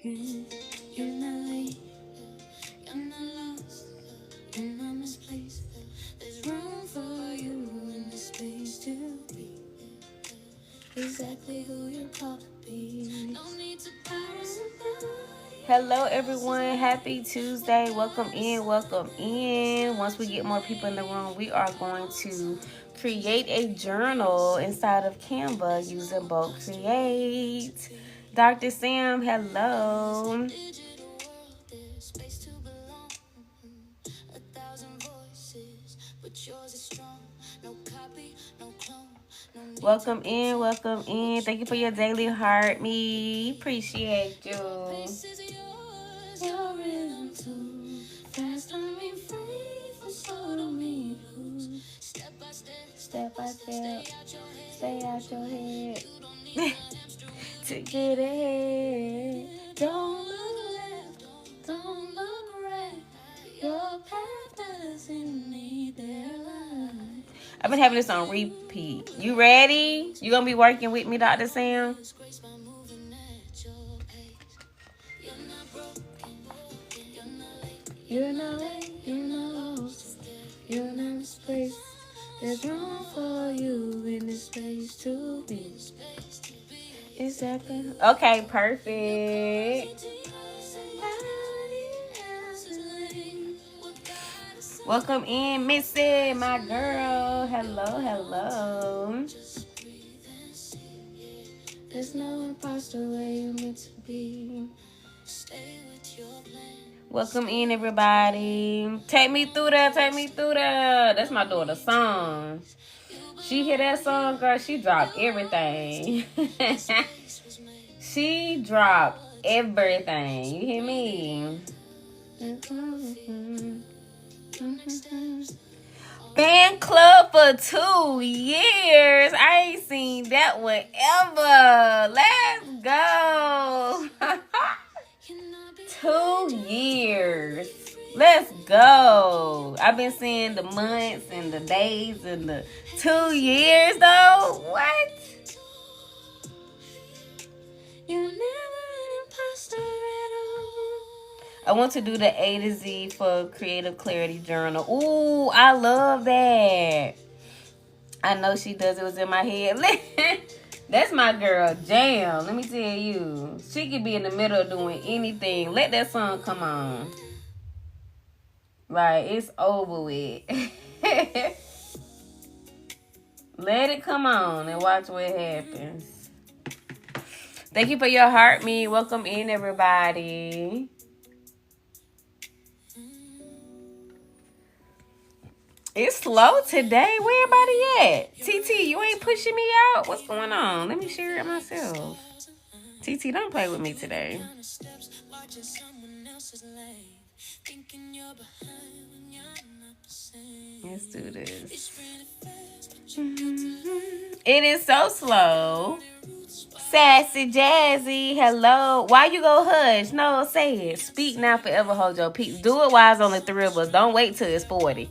broken, you're not late, you're not lost, you're not misplaced. There's room for you in this space to be exactly who you're called to be. No need to power somebody. Hello, everyone. Happy Tuesday. Welcome in. Welcome in. Once we get more people in the room, we are going to create a journal inside of Canva using Bolt Create. Dr. Sam, hello. Welcome in, welcome in. Thank you for your daily heart, me. Appreciate you. Step by step, stay out your head. To get ahead, don't look left, don't look right. Your path doesn't need their light. I've been having this on repeat. You ready? You gonna be working with me, Dr. Sam? You're not late, you're not lost, you're not misplaced. There's room for you in this space to be. Exactly. Okay, perfect. Welcome in, Missy, my girl. Hello, hello. There's no imposter where you're meant to be. Welcome in, everybody. Take me through that, take me through that. That's my daughter's song. She hear that song, girl, she dropped everything. She dropped everything. You hear me? Fan club for 2 years. I ain't seen that one ever. Let's go. 2 years. Let's go. I've been seeing the months and the days and the 2 years though. What? You're never an imposter at all. I want to do the A to Z for Creative Clarity Journal. Ooh, I love that. I know she does. It was in my head. That's my girl, Jam. Let me tell you. She could be in the middle of doing anything. Let that song come on. Like, it's over with. Let it come on and watch what happens. Thank you for your heart, me. Welcome in, everybody. It's slow today. Where everybody at? TT, you ain't pushing me out? What's going on? Let me share it myself. TT, don't play with me today. Let's do this. It is so slow. Sassy Jazzy, hello. Why you go hush? No, say it. Speak now, forever hold your peace. Do it while it's only 3 of us. Don't wait till it's 40.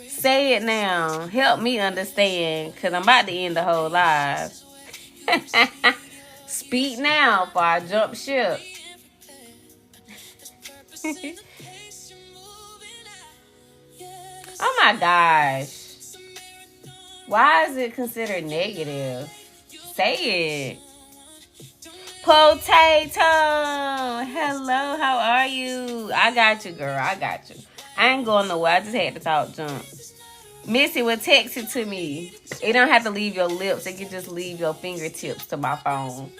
Say it now. Help me understand, because I'm about to end the whole live. Speak now before I jump ship. Oh my gosh. Why is it considered negative? Say it. Potato. Hello, how are you? I got you, girl. I got you. I ain't going nowhere. I just had to talk junk. Missy will text it to me. It don't have to leave your lips. It can just leave your fingertips to my phone.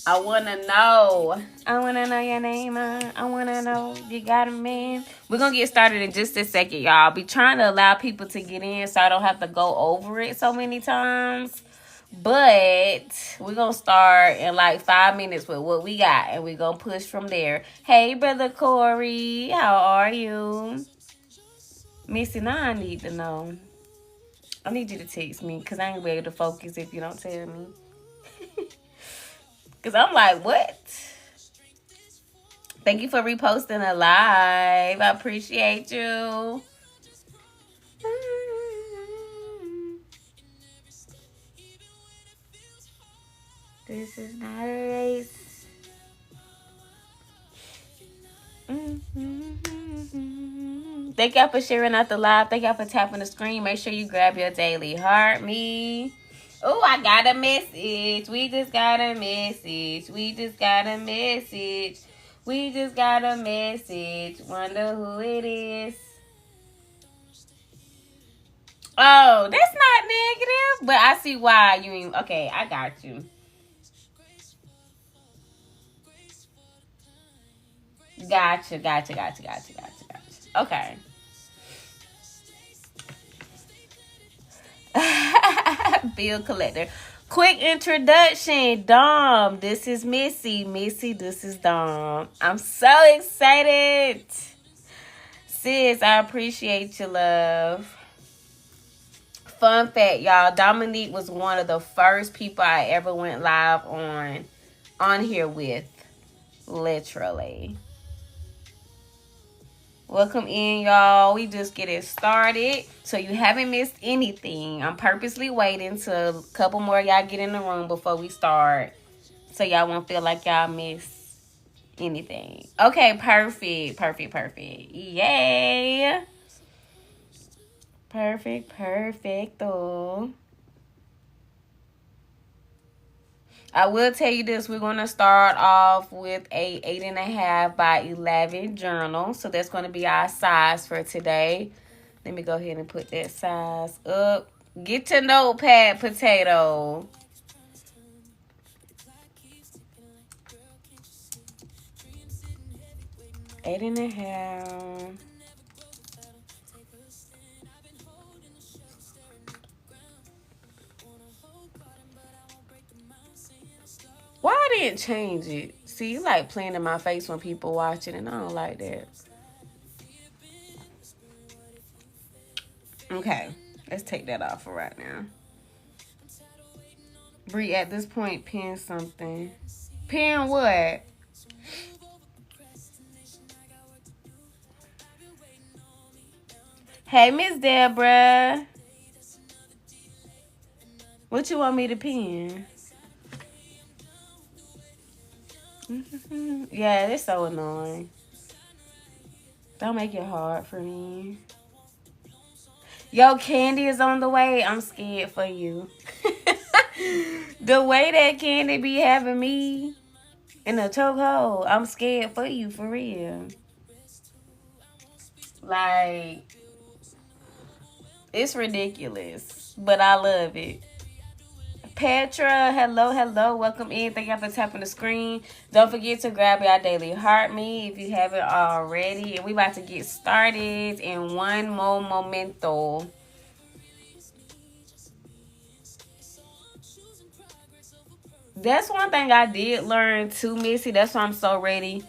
I want to know. I want to know your name. I want to know you got a man. We're going to get started in just a second, y'all. I'll be trying to allow people to get in so I don't have to go over it so many times. But we're going to start in like 5 minutes with what we got. And we're going to push from there. Hey, Brother Corey. How are you? Missy, now I need to know. I need you to text me because I ain't gonna be able to focus if you don't tell me. Because I'm like, what? Thank you for reposting a live. I appreciate you. This is not a race. Thank y'all for sharing out the live. Thank y'all for tapping the screen. Make sure you grab your daily heart me. Oh, I got a message. We just got a message. We just got a message. We just got a message. Wonder who it is. Oh, that's not negative, but I see why you ain't. Okay, I got you. Gotcha. Okay. Bill collector. Quick introduction. Dom, this is Missy. Missy, this is Dom. I'm so excited. Sis, I appreciate your love. Fun fact, y'all. Dominique was one of the first people I ever went live on here with. Literally. Welcome in, y'all. We just getting started, so you haven't missed anything. I'm purposely waiting till a couple more of y'all get in the room before we start, so y'all won't feel like y'all miss anything. Okay, perfect. Yay. Perfecto. I will tell you this. We're going to start off with a 8.5 by 11 journal. So that's going to be our size for today. Let me go ahead and put that size up. Get your notepad, potato. Eight and a half. Why I didn't change it? See, you like playing in my face when people watch it, and I don't like that. Okay, let's take that off for right now. Bree, at this point, pin something. Pin what? Hey, Miss Deborah. What you want me to pin? Yeah, it's so annoying. Don't make it hard for me. Yo, Candy is on the way. I'm scared for you. The way that Candy be having me in a chokehold, I'm scared for you, for real. Like, it's ridiculous, but I love it. Petra, hello, welcome in. Thank y'all for tapping the screen. Don't forget to grab your daily heart me if you haven't already. And we about to get started in one more momento. That's one thing I did learn too, Missy. That's why I'm so ready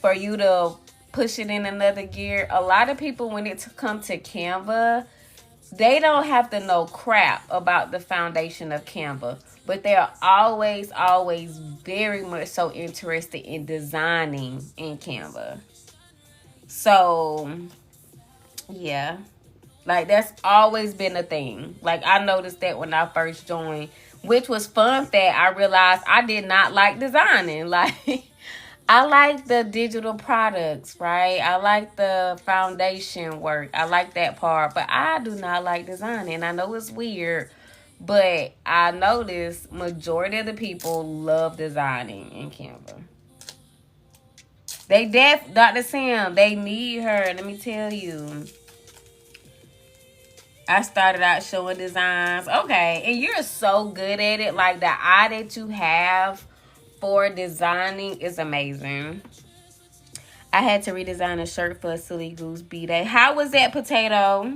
for you to push it in another gear. A lot of people, when it comes to Canva, they don't have to know crap about the foundation of Canva, but they're always very much so interested in designing in Canva. So, yeah, like that's always been a thing. Like I noticed that when I first joined, which was fun fact, I realized I did not like designing. Like I like the digital products, right? I like the foundation work. I like that part, but I do not like designing. I know it's weird, but I noticed majority of the people love designing in Canva. Dr. Sam, they need her. Let me tell you. I started out showing designs. Okay, and you're so good at it. Like the eye that you have for designing is amazing. I had to redesign a shirt for a Silly Goose B-Day. How was that, potato?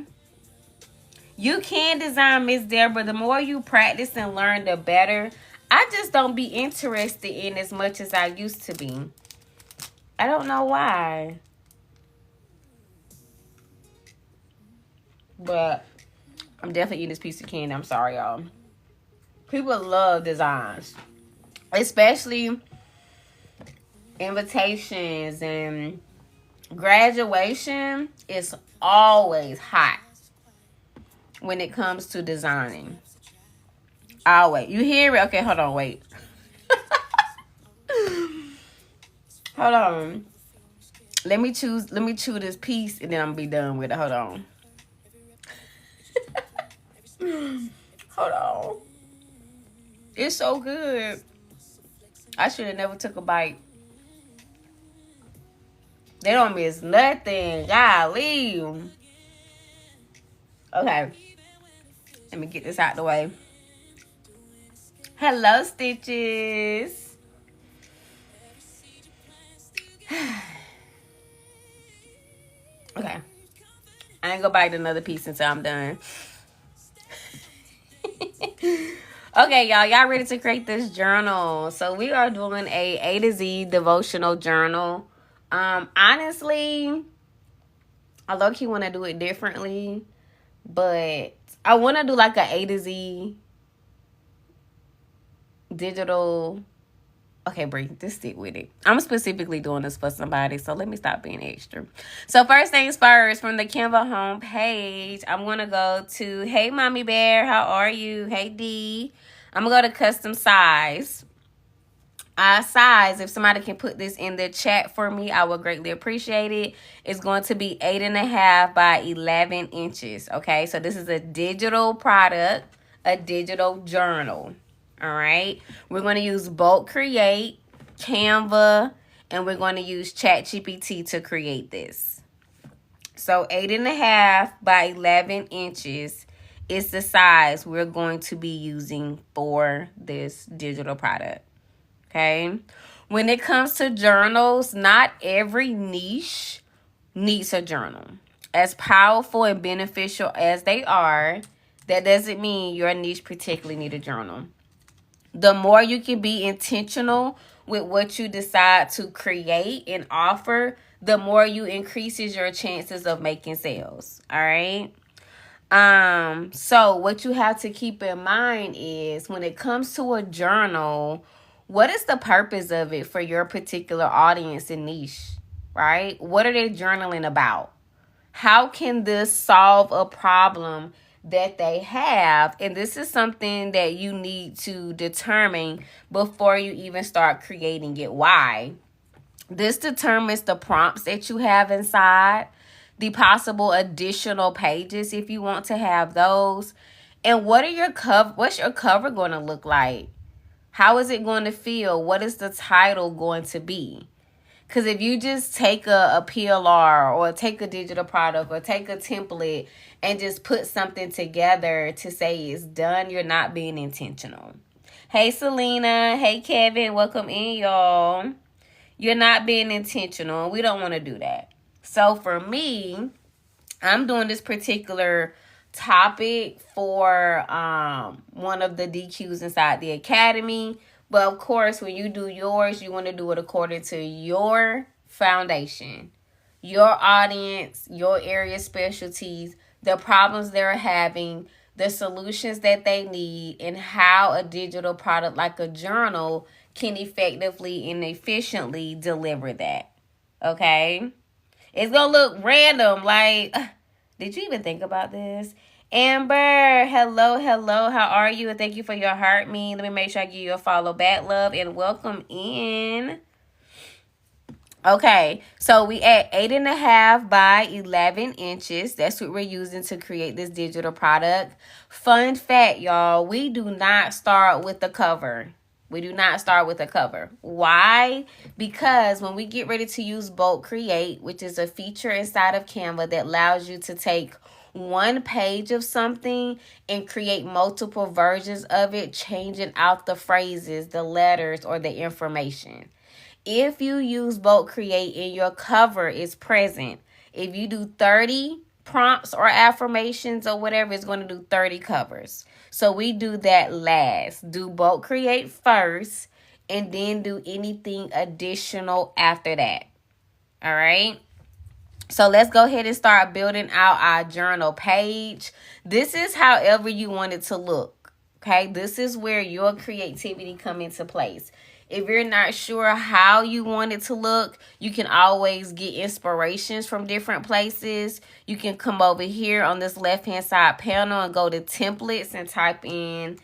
You can design, Miss Deborah. The more you practice and learn, the better. I just don't be interested in as much as I used to be. I don't know why. But I'm definitely eating this piece of candy. I'm sorry, y'all. People love designs. Especially invitations and graduation is always hot when it comes to designing. Always. You hear it? Okay, hold on, wait. Hold on. Let me chew this piece and then I'm gonna be done with it. Hold on. Hold on. It's so good. I should have never took a bite. They don't miss nothing. Golly. Okay. Let me get this out the way. Hello, Stitches. Okay. I ain't gonna bite another piece until I'm done. Okay, y'all ready to create this journal? So we are doing A to Z devotional journal. Honestly, I low-key want to do it differently, but I want to do like A to Z digital. Okay, Bree, just stick with it. I'm specifically doing this for somebody, so let me stop being extra. So first things first, from the Canva homepage, I'm going to go to, hey, Mommy Bear, how are you? Hey, D. I'm going to go to custom size. Size, if somebody can put this in the chat for me, I would greatly appreciate it. It's going to be 8.5 by 11 inches, okay? So this is a digital product, a digital journal. All right, we're going to use Bolt Create, Canva, and we're going to use ChatGPT to create this. So 8.5 by 11 inches is the size we're going to be using for this digital product. Okay, when it comes to journals, not every niche needs a journal. As powerful and beneficial as they are, that doesn't mean your niche particularly need a journal. The more you can be intentional with what you decide to create and offer, the more you increases your chances of making sales. All right. So what you have to keep in mind is when it comes to a journal, what is the purpose of it for your particular audience and niche, right? What are they journaling about? How can this solve a problem that they have? And this is something that you need to determine before you even start creating it. Why? This determines the prompts that you have inside, the possible additional pages if you want to have those, and what's your cover going to look like? How is it going to feel? What is the title going to be? Because if you just take a PLR or take a digital product or take a template and just put something together to say it's done, you're not being intentional. Hey, Selena. Hey, Kevin. Welcome in, y'all. You're not being intentional. We don't want to do that. So for me, I'm doing this particular topic for one of the DQs inside the academy. But of course, when you do yours, you want to do it according to your foundation, your audience, your area specialties, the problems they're having, the solutions that they need, and how a digital product like a journal can effectively and efficiently deliver that. Okay? It's going to look random. Like, did you even think about this? Amber, hello, how are you? And thank you for your heart me. Let me make sure I give you a follow back, love, and welcome in. Okay, so we at 8.5 by 11 inches. That's what we're using to create this digital product. Fun fact, y'all, we do not start with the cover. We do not start with a cover. Why? Because when we get ready to use Bolt Create, which is a feature inside of Canva that allows you to take one page of something and create multiple versions of it, changing out the phrases, the letters, or the information. If you use Bolt Create and your cover is present, if you do 30 prompts or affirmations or whatever, it's going to do 30 covers. So we do that last. Do Bolt Create first and then do anything additional after that. All right. So let's go ahead and start building out our journal page. This is however you want it to look. Okay. This is where your creativity come into place. If you're not sure how you want it to look, you can always get inspirations from different places. You can come over here on this left-hand side panel and go to templates and type in,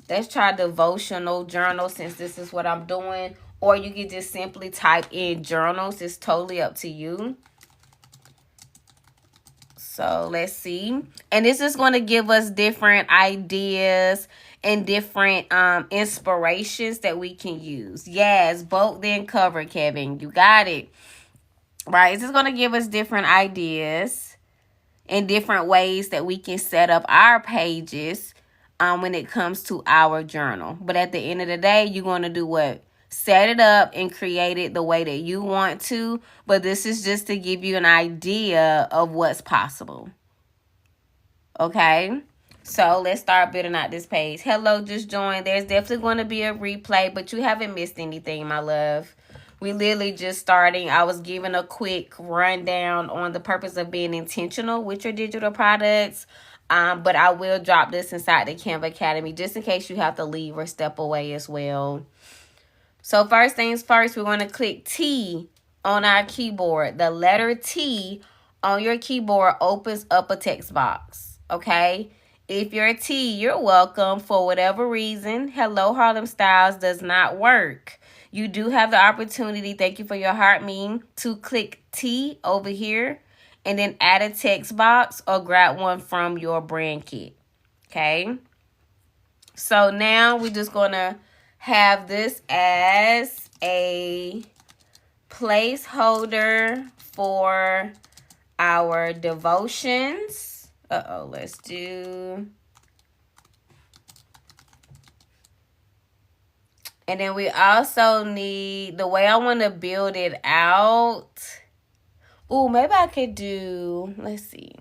let's try devotional journal since this is what I'm doing. or you can just simply type in journals. It's totally up to you. So let's see. And this is going to give us different ideas and different inspirations that we can use. Yes, bulk then cover, Kevin. You got it. Right. This is going to give us different ideas and different ways that we can set up our pages when it comes to our journal. But at the end of the day, you're going to do what? Set it up and create it the way that you want to. But this is just to give you an idea of what's possible. Okay. So let's start building out this page. Hello, just joined. There's definitely going to be a replay, but you haven't missed anything, my love. We literally just starting. I was giving a quick rundown on the purpose of being intentional with your digital products. But I will drop this inside the Canva Academy just in case you have to leave or step away as well. So first things first, we're going to click T on our keyboard. The letter T on your keyboard opens up a text box. Okay. If you're a T, you're welcome. For whatever reason, Hello Harlem Styles does not work. You do have the opportunity, thank you for your heart meme, to click T over here and then add a text box or grab one from your brand kit. Okay. So now we're just going to have this as a placeholder for our devotions. Let's do. And then we also need, the way I want to build it out. Ooh, maybe I could do, let's see.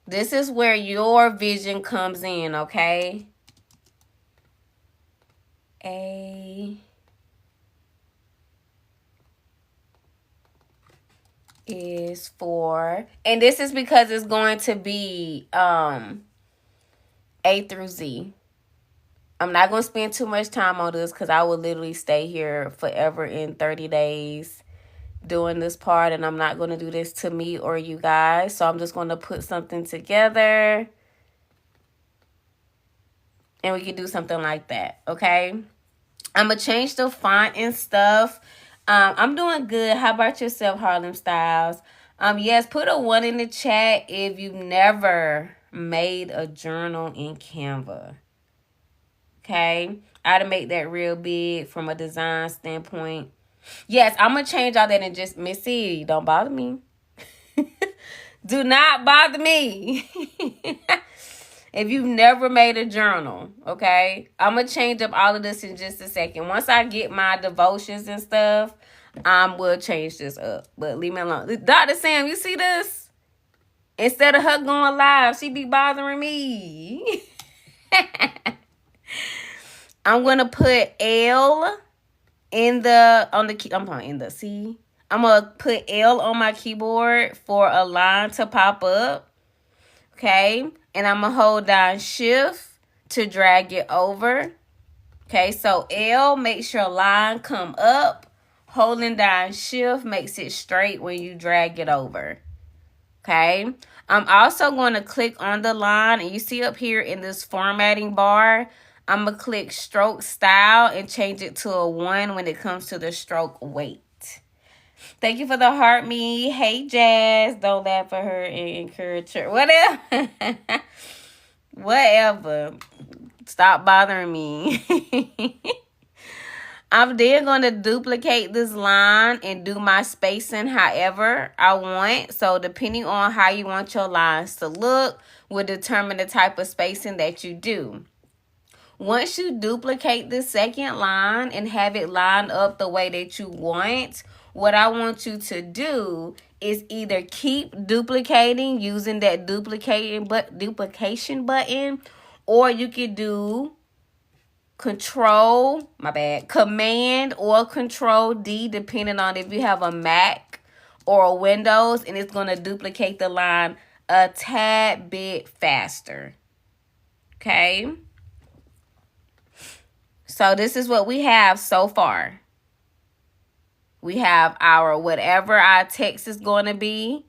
This is where your vision comes in, okay? A is for, and this is because it's going to be A through Z. I'm not going to spend too much time on this because I will literally stay here forever in 30 days doing this part, and I'm not going to do this to me or you guys. So I'm just going to put something together and we can do something like that. Okay. I'm going to change the font and stuff. I'm doing good. How about yourself, Harlem Styles? Yes, put a 1 in the chat if you've never made a journal in Canva. Okay. I had to make that real big from a design standpoint. Yes, I'm going to change all that and just, Missy, don't bother me. Do not bother me. If you've never made a journal, okay? I'm going to change up all of this in just a second. Once I get my devotions and stuff, we'll change this up. But leave me alone. Dr. Sam, you see this? Instead of her going live, she be bothering me. I'm going to put L in the, on the key. I'm putting in the C. I'm going to put L on my keyboard for a line to pop up. Okay. And I'm going to hold down shift to drag it over. Okay. So L makes your line come up. Holding down shift makes it straight when you drag it over. Okay. I'm also going to click on the line, and you see up here in this formatting bar, I'm going to click stroke style and change it to a 1 when it comes to the stroke weight. Thank you for the heart me. Hey, Jazz. Don't laugh at her and encourage her. Whatever. Whatever. Stop bothering me. I'm then going to duplicate this line and do my spacing however I want. So depending on how you want your lines to look will determine the type of spacing that you do. Once you duplicate the second line and have it lined up the way that you want, what I want you to do is either keep duplicating using that duplication button, or you could do Command or Control D, depending on if you have a Mac or a Windows, and it's going to duplicate the line a tad bit faster. Okay. So this is what we have so far. We have our whatever our text is going to be.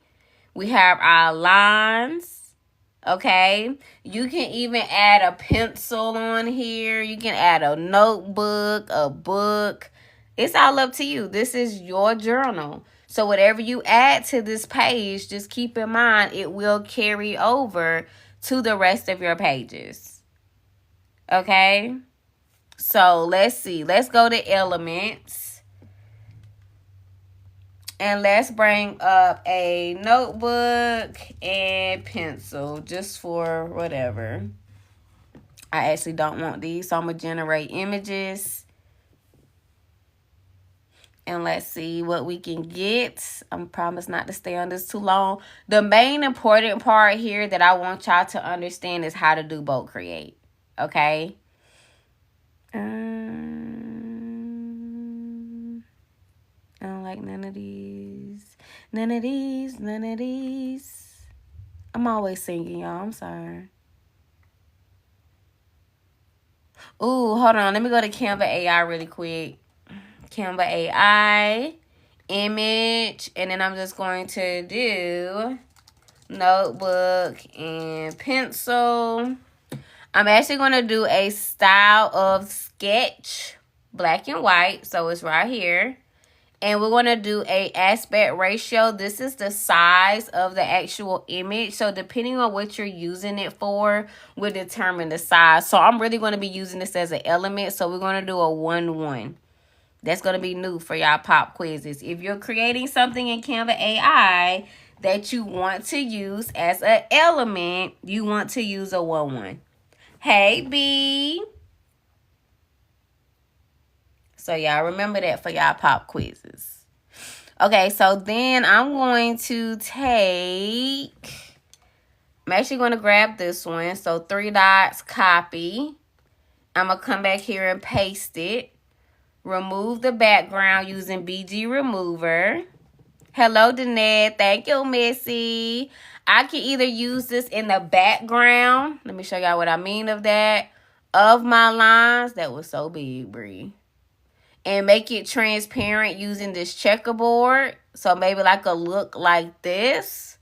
We have our lines. Okay, you can even add a pencil on here. You can add a notebook, a book. It's all up to you. This is your journal. So whatever you add to this page, just keep in mind it will carry over to the rest of your pages. Okay, so let's see. Let's go to elements. And let's bring up a notebook and pencil just for whatever. I actually don't want these, so I'm going to generate images. And let's see what we can get. I promise not to stay on this too long. The main important part here that I want y'all to understand is how to do bulk create. Okay? I don't like none of these. None of these. None of these. I'm always singing, y'all. I'm sorry. Ooh, hold on. Let me go to Canva AI really quick. Canva AI. Image. And then I'm just going to do notebook and pencil. I'm actually going to do a style of sketch. Black and white. So it's right here. And we're going to do a aspect ratio. This is the size of the actual image. So depending on what you're using it for will determine the size. So I'm really going to be using this as an element. So we're going to do a 1-1. That's going to be new for y'all pop quizzes. If you're creating something in Canva AI that you want to use as an element, you want to use a 1-1. Hey, B. So y'all remember that for y'all pop quizzes. Okay, so then I'm going to I'm actually going to grab this one. So 3 dots, copy. I'm going to come back here and paste it. Remove the background using BG Remover. Hello, Danette. Thank you, Missy. I can either use this in the background. Let me show y'all what I mean of that. Of my lines. That was so big, Bree. And make it transparent using this checkerboard. So maybe like a look like this.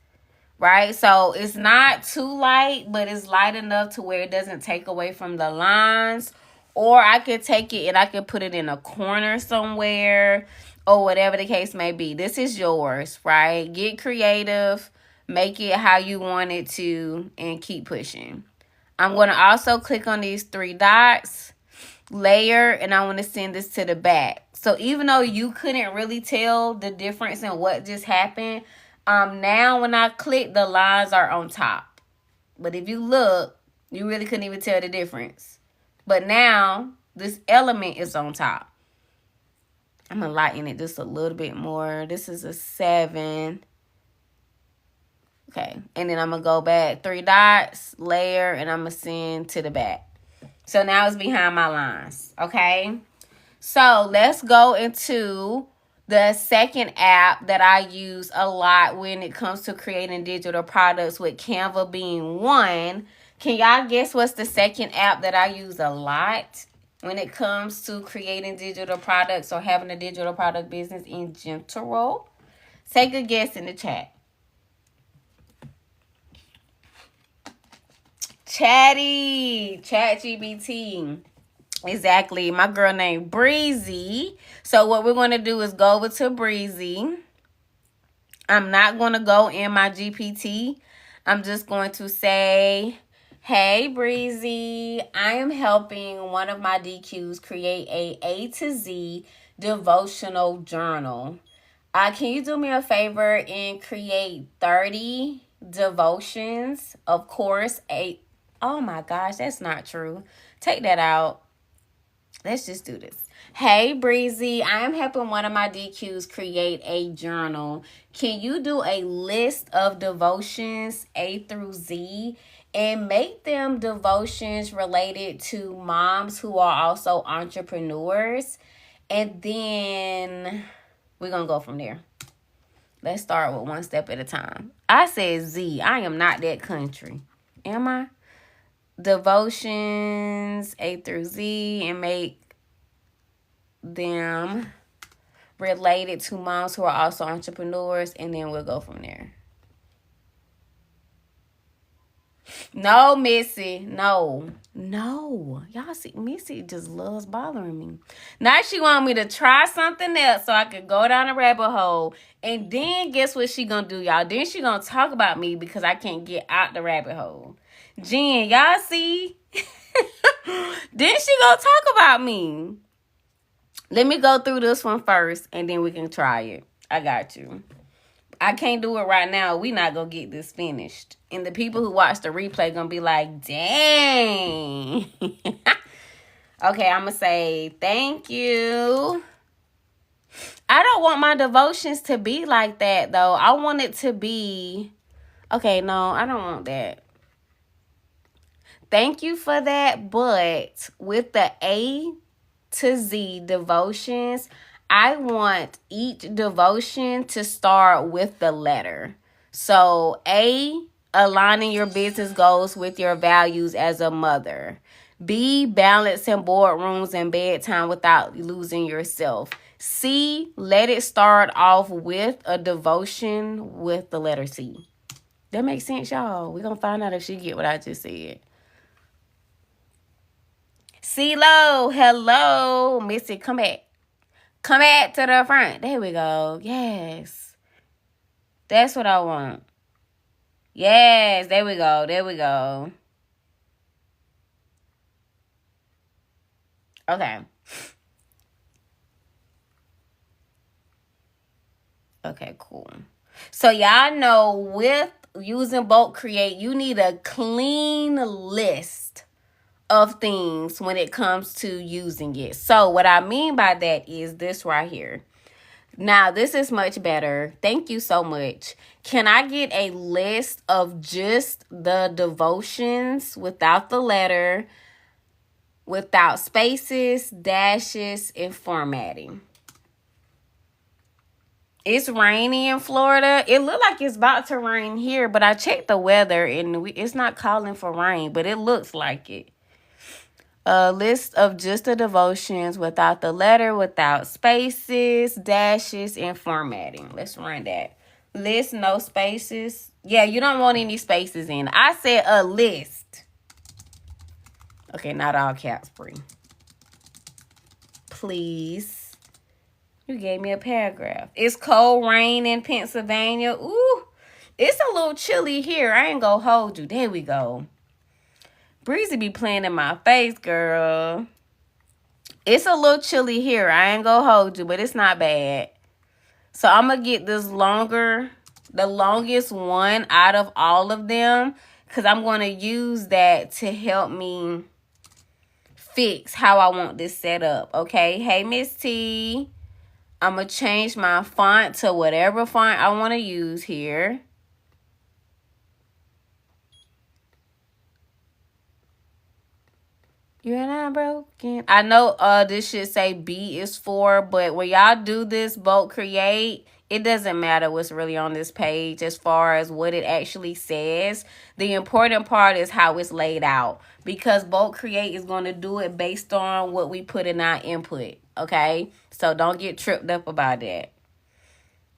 Right? So it's not too light, but it's light enough to where it doesn't take away from the lines. Or I could take it and I could put it in a corner somewhere. Or whatever the case may be. This is yours, right? Get creative. Make it how you want it to. And keep pushing. I'm going to also click on these 3 dots. Layer, and I want to send this to the back. So even though you couldn't really tell the difference in what just happened, now when I click, the lines are on top. But if you look, you really couldn't even tell the difference. But now this element is on top. I'm gonna lighten it just a little bit more. This is a 7. Okay, and then I'm gonna go back 3 dots, layer, and I'm gonna send to the back. So now it's behind my lines, okay? So let's go into the second app that I use a lot when it comes to creating digital products, with Canva being one. Can y'all guess what's the second app that I use a lot when it comes to creating digital products or having a digital product business in general? Take a guess in the chat. ChatGPT. Exactly. My girl named Breezy. So what we're going to do is go over to Breezy. I'm not going to go in my GPT. I'm just going to say, hey, Breezy, I am helping one of my DQs create A to Z devotional journal. Can you do me a favor and create 30 devotions? Of course, oh my gosh, that's not true. Take that out. Let's just do this. Hey, Breezy, I am helping one of my DQs create a journal. Can you do a list of devotions A through Z and make them devotions related to moms who are also entrepreneurs? And then we're going to go from there. Let's start with one step at a time. I said Z. I am not that country. Am I? Devotions A through Z and make them related to moms who are also entrepreneurs, and then we'll go from there. No, Missy. No. No. Y'all see, Missy just loves bothering me. Now she want me to try something else so I could go down a rabbit hole. And then guess what she gonna do, y'all? Then she gonna talk about me because I can't get out the rabbit hole. Jen, y'all see? Then she gonna talk about me. Let me go through this one first and then we can try it. I got you. I can't do it right now. We not gonna get this finished. And the people who watch the replay gonna be like, dang. Okay, I'm gonna say thank you. I don't want my devotions to be like that, though. I want it to be... Okay, no, I don't want that. Thank you for that, but with the A to Z devotions, I want each devotion to start with the letter. So A, aligning your business goals with your values as a mother. B, balancing boardrooms and bedtime without losing yourself. C, let it start off with a devotion with the letter C. That makes sense, y'all. We're going to find out if she get what I just said. CeeLo, hello. Missy, come back. Come back to the front. There we go. Yes. That's what I want. Yes, there we go. There we go. Okay. Okay, cool. So y'all know with using Bolt Create, you need a clean list of things when it comes to using it. So what I mean by that is this right here. Now, this is much better. Thank you so much. Can I get a list of just the devotions without the letter, without spaces, dashes, and formatting? It's rainy in Florida. It looked like it's about to rain here, but I checked the weather and it's not calling for rain, but it looks like it. A list of just the devotions without the letter, without spaces, dashes, and formatting. Let's run that. List, no spaces. Yeah, you don't want any spaces in. I said a list. Okay, not all caps, Bree. Please. You gave me a paragraph. It's cold rain in Pennsylvania. Ooh, it's a little chilly here. I ain't gonna hold you. There we go. Breezy be playing in my face, girl. It's a little chilly here. I ain't gonna hold you, but it's not bad. So I'm gonna get this longer, the longest one out of all of them, because I'm gonna use that to help me fix how I want this set up. Okay, hey Miss T. I'm gonna change my font to whatever font I want to use here. You're not broken. I know this should say B is for, but when y'all do this Bolt Create, it doesn't matter what's really on this page as far as what it actually says. The important part is how it's laid out, because Bolt Create is going to do it based on what we put in our input, okay? So don't get tripped up about that.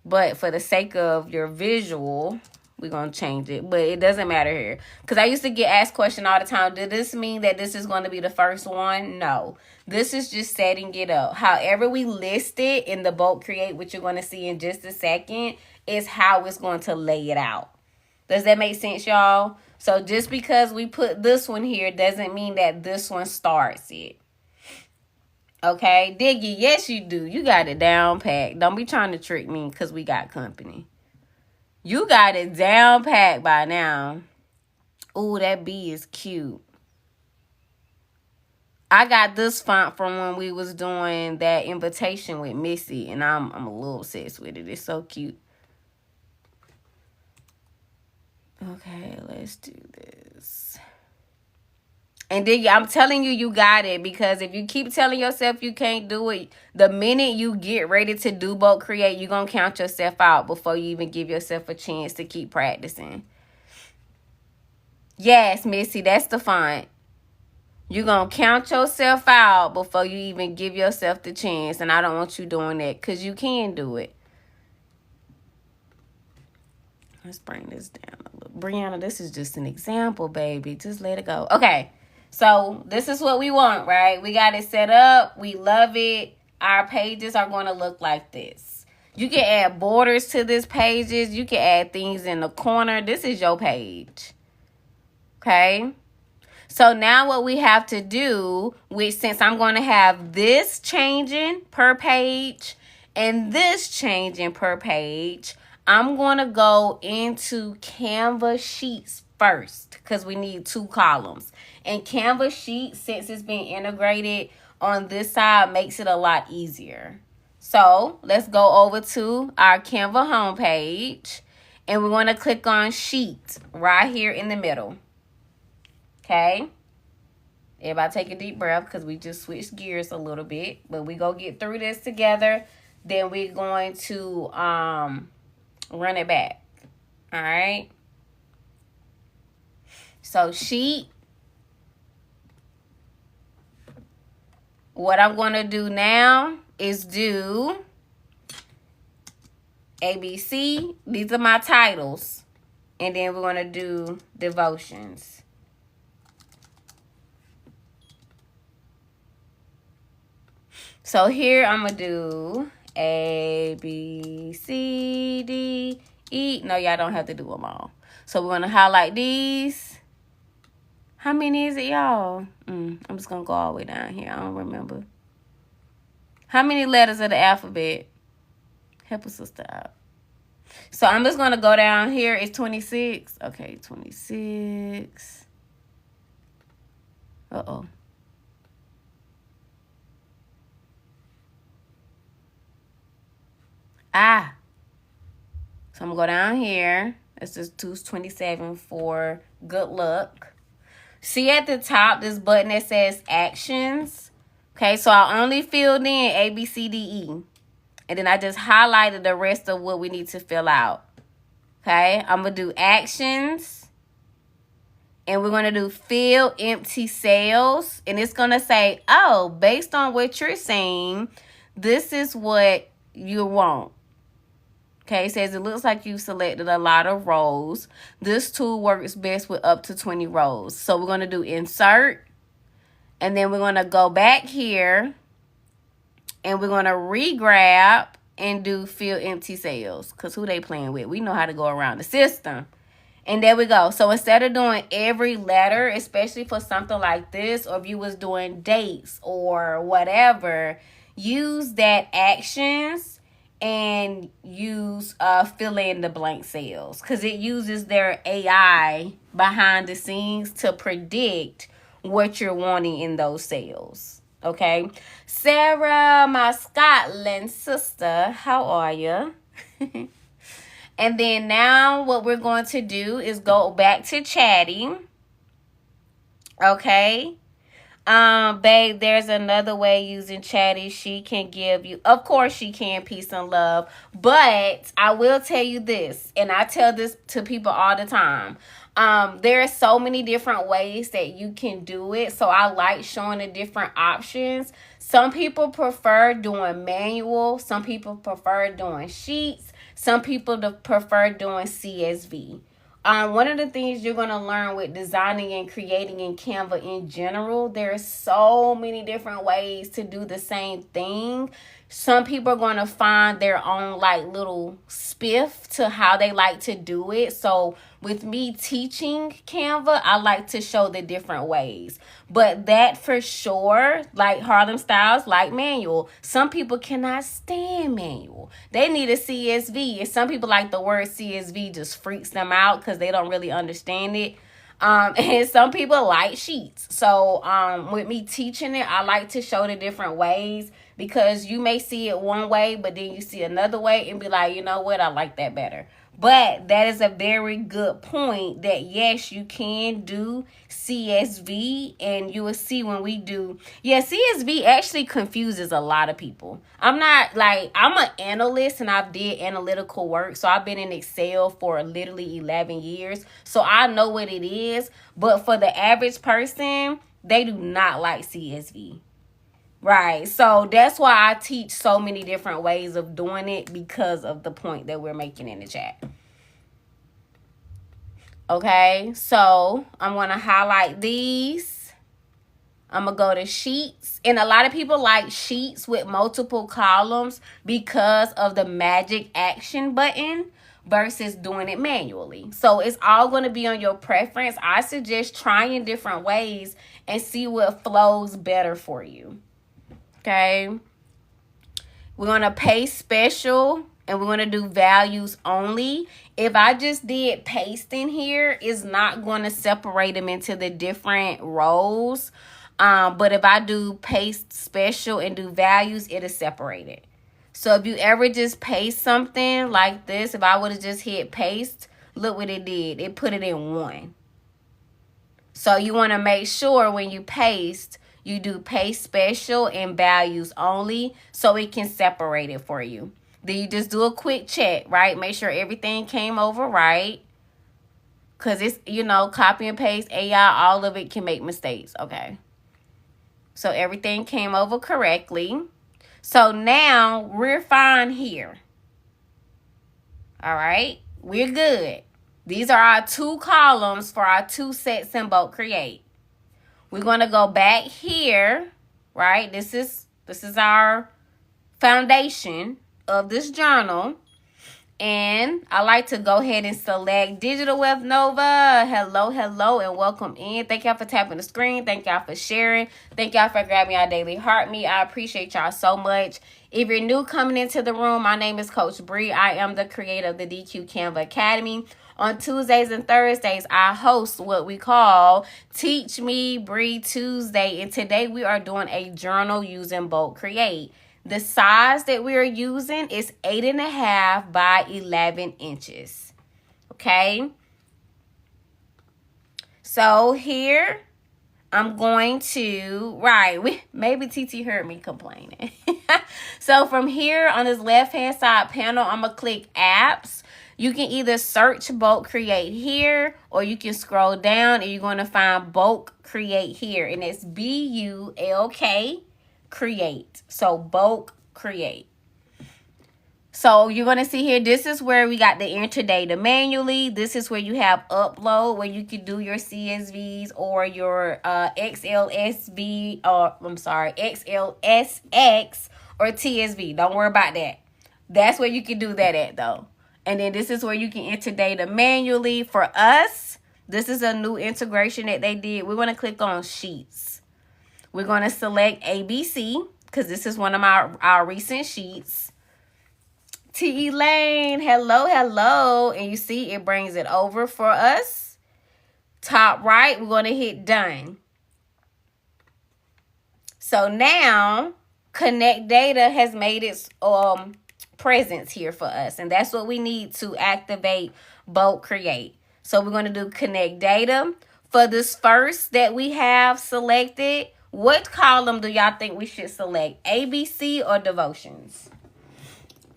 But for the sake of your visual, we're going to change it. But it doesn't matter here. Because I used to get asked question all the time. Did this mean that this is going to be the first one? No. This is just setting it up. However we list it in the Bolt Create, which you're going to see in just a second, is how it's going to lay it out. Does that make sense, y'all? So just because we put this one here doesn't mean that this one starts it. Okay? Diggy, yes you do. You got it down pat. Don't be trying to trick me because we got company. You got it down pat by now. Ooh, that B is cute. I got this font from when we was doing that invitation with Missy, and I'm a little obsessed with it. It's so cute. Okay, let's do this. And then I'm telling you, you got it, because if you keep telling yourself you can't do it, the minute you get ready to do Bolt Create, you're going to count yourself out before you even give yourself a chance to keep practicing. Yes, Missy, that's the font. You're going to count yourself out before you even give yourself the chance. And I don't want you doing that, because you can do it. Let's bring this down a little. Brianna, this is just an example, baby. Just let it go. Okay. So this is what we want, right? We got it set up. We love it. Our pages are going to look like this. You can add borders to this pages. You can add things in the corner. This is your page. Okay. So now what we have to do, which since I'm going to have this changing per page and this changing per page, I'm going to go into Canva Sheets first because we need 2 columns. And Canva Sheets, since it's being integrated on this side, makes it a lot easier. So let's go over to our Canva homepage and we're going to click on Sheet right here in the middle. Okay. Everybody take a deep breath because we just switched gears a little bit. But we go get through this together. Then we're going to run it back. All right. So sheet. What I'm going to do now is do ABC. These are my titles. And then we're going to do devotions. So here I'm going to do A, B, C, D, E. No, y'all don't have to do them all. So we're going to highlight these. How many is it, y'all? I'm just going to go all the way down here. I don't remember. How many letters of the alphabet? Help a sister out. So I'm just going to go down here. It's 26. Okay, 26. Uh-oh. So I'm going to go down here. It's just 227 for good luck. See at the top, this button that says actions. Okay, so I only filled in A, B, C, D, E. And then I just highlighted the rest of what we need to fill out. Okay, I'm going to do actions. And we're going to do fill empty cells. And it's going to say, oh, based on what you're saying, this is what you want. Okay, it says it looks like you selected a lot of rows. This tool works best with up to 20 rows. So we're going to do insert. And then we're going to go back here. And we're going to re-grab and do fill empty cells. Because who they playing with? We know how to go around the system. And there we go. So instead of doing every letter, especially for something like this, or if you was doing dates or whatever, use that actions and use fill in the blank cells because it uses their AI behind the scenes to predict what you're wanting in those cells. Okay, Sarah, my Scotland sister, how are you? And then now what we're going to do is go back to chatting. Okay. Babe, there's another way using Chatty. She can give you, of course she can, peace and love. But I will tell you this, and I tell this to people all the time. There are so many different ways that you can do it. So I like showing the different options. Some people prefer doing manual. Some people prefer doing sheets. Some people prefer doing CSV. One of the things you're going to learn with designing and creating in Canva in general, there are so many different ways to do the same thing. Some people are going to find their own like little spiff to how they like to do it. So with me teaching Canva, I like to show the different ways. But that for sure, like Harlem Styles, like manual. Some people cannot stand manual. They need a CSV. And some people like the word CSV just freaks them out because they don't really understand it. And some people like sheets. So with me teaching it, I like to show the different ways because you may see it one way, but then you see another way and be like, you know what, I like that better. But that is a very good point that, yes, you can do CSV, and you will see when we do. Yeah, CSV actually confuses a lot of people. I'm an analyst, and I've did analytical work. So I've been in Excel for literally 11 years. So I know what it is. But for the average person, they do not like CSV. Right. So that's why I teach so many different ways of doing it because of the point that we're making in the chat. Okay, so I'm going to highlight these. I'm going to go to sheets. And a lot of people like sheets with multiple columns because of the magic action button versus doing it manually. So it's all going to be on your preference. I suggest trying different ways and see what flows better for you. Okay. We're going to paste special and we're going to do values only. If I just did paste in here, it's not going to separate them into the different rows. But if I do paste special and do values, it'll separate it. So if you ever just paste something like this, if I would have just hit paste, look what it did. It put it in one. So you want to make sure when you paste, you do paste special and values only so it can separate it for you. Then you just do a quick check, right? Make sure everything came over right. Because it's, you know, copy and paste, AI, all of it can make mistakes, okay? So everything came over correctly. So now we're fine here. All right, we're good. These are our 2 columns for our 2 sets in Bulk Create. We're going to go back here, right? This is our foundation of this journal. And I like to go ahead and select Digital Wealth Nova. Hello, hello, and welcome in. Thank y'all for tapping the screen. Thank y'all for sharing. Thank y'all for grabbing our daily heart me. I appreciate y'all so much. If you're new coming into the room, my name is Coach Bree. I am the creator of the DQ Canva Academy. On Tuesdays and Thursdays, I host what we call Teach Me Bree Tuesday. And today we are doing a journal using Bulk Create. The size that we are using is 8.5 by 11 inches. Okay. So here I'm going to, maybe TT heard me complaining. So from here on this left-hand side panel, I'm going to click apps. You can either search Bulk Create here, or you can scroll down and you're going to find Bulk Create here. And it's BULK Create. So Bulk Create. So you're going to see here, this is where we got the enter data manually. This is where you have upload, where you can do your CSVs or your XLSV, or XLSX or TSV. Don't worry about that. That's where you can do that at though. And then this is where you can enter data manually. For us, this is a new integration that they did. We're going to click on Sheets. We're going to select ABC because this is one of our recent sheets. T. Lane, hello, hello. And you see it brings it over for us. Top right, we're going to hit done. So now Connect Data has made its presence here for us. And that's what we need to activate Bulk Create. So we're going to do Connect Data. For this first that we have selected, what column do y'all think we should select? ABC or devotions?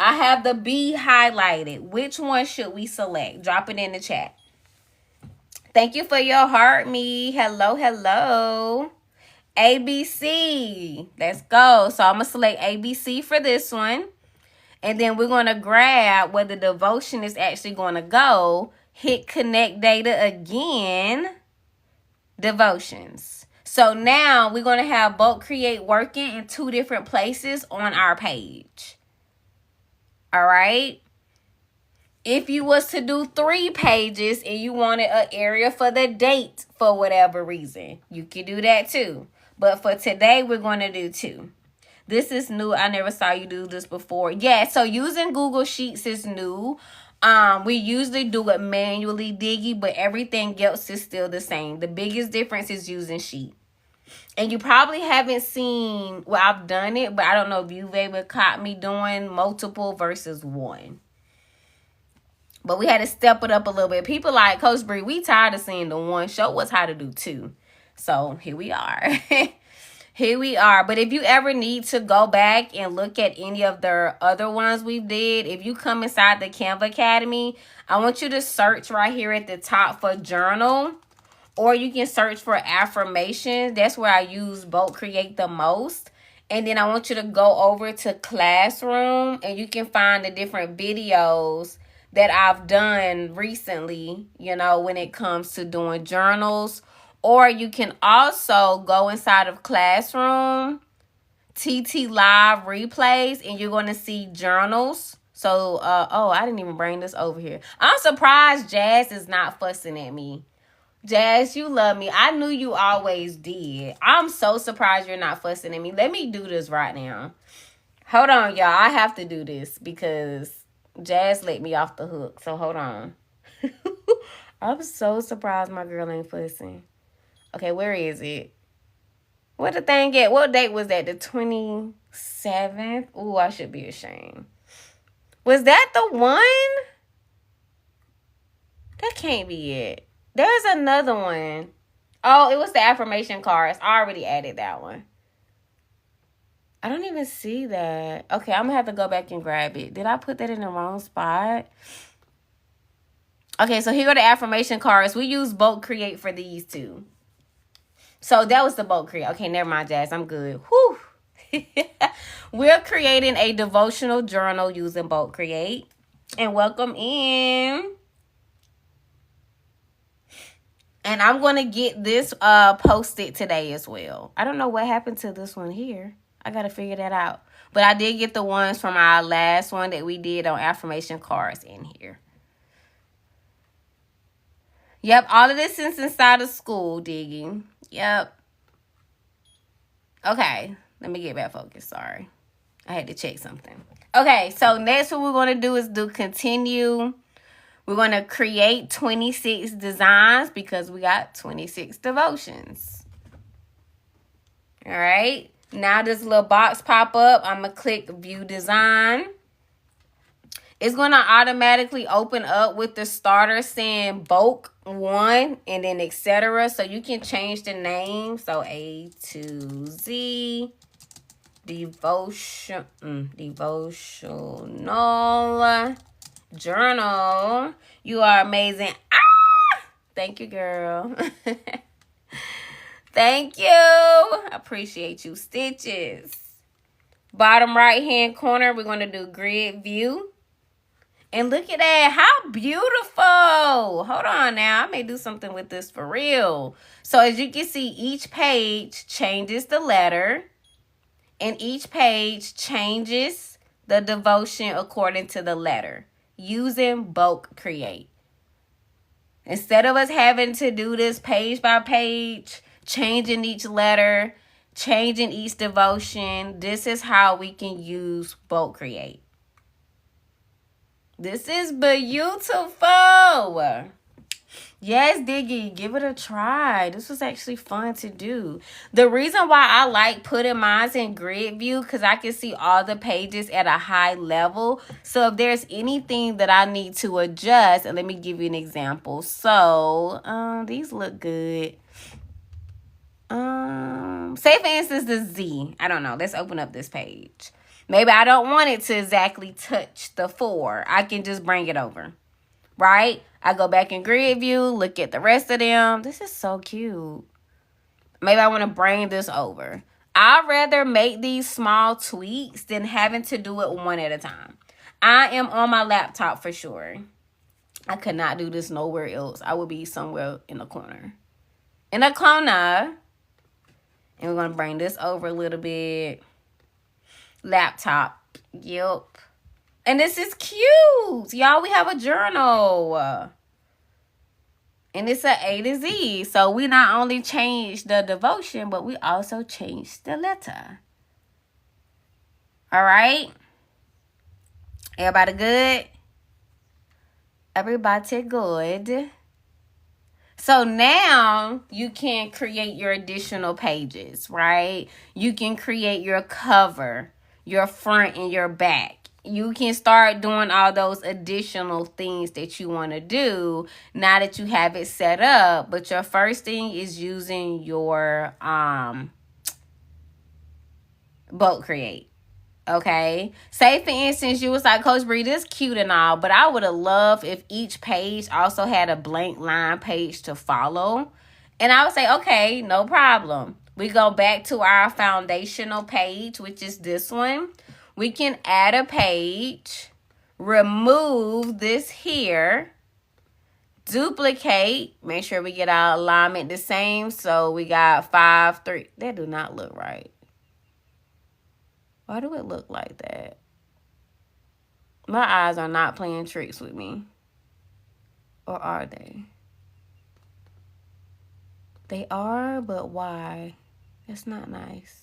I have the B highlighted. Which one should we select? Drop it in the chat. Thank you for your heart, me. Hello, hello. ABC. Let's go. So I'm going to select ABC for this one. And then we're going to grab where the devotion is actually going to go. Hit Connect Data again. Devotions. So now we're going to have Bulk Create working in 2 different places on our page. All right. If you was to do 3 pages and you wanted an area for the date for whatever reason, you can do that too. But for today, we're going to do 2. This is new. I never saw you do this before. Yeah, so using Google Sheets is new. We usually do it manually, Diggy, but everything else is still the same. The biggest difference is using Sheet. And you probably haven't seen, well, I've done it, but I don't know if you've ever caught me doing multiple versus 1. But we had to step it up a little bit. People like, Coach Bree, we tired of seeing the 1. Show us how to do 2. So here we are. Here we are. But if you ever need to go back and look at any of the other ones we did, if you come inside the Canva Academy, I want you to search right here at the top for journal. Or you can search for affirmations. That's where I use Bulk Create the most. And then I want you to go over to Classroom. And you can find the different videos that I've done recently, you know, when it comes to doing journals. Or you can also go inside of Classroom, TT Live replays, and you're going to see journals. So, oh, I didn't even bring this over here. I'm surprised Jazz is not fussing at me. Jazz, you love me. I knew you always did. I'm so surprised you're not fussing at me. Let me do this right now. Hold on, y'all. I have to do this because Jazz let me off the hook. So, hold on. I'm so surprised my girl ain't fussing. Okay, where is it? What the thing at? What date was that? The 27th? Ooh, I should be ashamed. Was that the one? That can't be it. There's another one. Oh, it was the affirmation cards. I already added that one. I don't even see that. Okay, I'm going to have to go back and grab it. Did I put that in the wrong spot? Okay, so here are the affirmation cards. We use Bulk Create for these two. So that was the Bulk Create. Okay, never mind, Jazz. I'm good. Whew. We're creating a devotional journal using Bulk Create. And welcome in. And I'm going to get this posted today as well. I don't know what happened to this one here. I got to figure that out. But I did get the ones from our last one that we did on affirmation cards in here. Yep, all of this is inside of school digging. Yep. Okay, let me get back focused. Sorry. I had to check something. Okay, so next what we're going to do is do continue. We're going to create 26 designs because we got 26 devotions. All right. Now this little box pop up. I'm going to click view design. It's going to automatically open up with the starter saying bulk 1 and then etc. So you can change the name. So A to Z devotional journal. You are amazing. Ah! Thank you, girl. Thank you. I appreciate you. Stitches. Bottom right hand corner, we're going to do grid view. And look at that. How beautiful. Hold on now. I may do something with this for real. So as you can see, each page changes the letter. And each page changes the devotion according to the letter. Using Bulk Create. Instead of us having to do this page by page, changing each letter, changing each devotion, this is how we can use Bulk Create. This is beautiful. Yes, Diggy, give it a try. This was actually fun to do. The reason why I like putting mine in grid view, because I can see all the pages at a high level. So if there's anything that I need to adjust, and let me give you an example. So, these look good. Say for instance the Z. I don't know. Let's open up this page. Maybe I don't want it to exactly touch the 4. I can just bring it over. Right? I go back in grid view, look at the rest of them. This is so cute. Maybe I want to bring this over. I'd rather make these small tweaks than having to do it one at a time. I am on my laptop for sure. I could not do this nowhere else. I would be somewhere in the corner. In a corner. And we're going to bring this over a little bit. Laptop. Yep. And this is cute. Y'all, we have a journal. And it's a to Z. So we not only changed the devotion, but we also changed the letter. All right. Everybody good? Everybody good. So now you can create your additional pages, right? You can create your cover, your front and your back. You can start doing all those additional things that you want to do now that you have it set up. But your first thing is using your Bulk Create. Okay. Say for instance, you was like, Coach Bree, this cute and all, but I would have loved if each page also had a blank line page to follow. And I would say, okay, no problem. We go back to our foundational page, which is this one. We can add a page, remove this here, duplicate, make sure we get our alignment the same. So we got 5, 3. That do not look right. Why do it look like that? My eyes are not playing tricks with me. Or are they? They are, but why? That's not nice.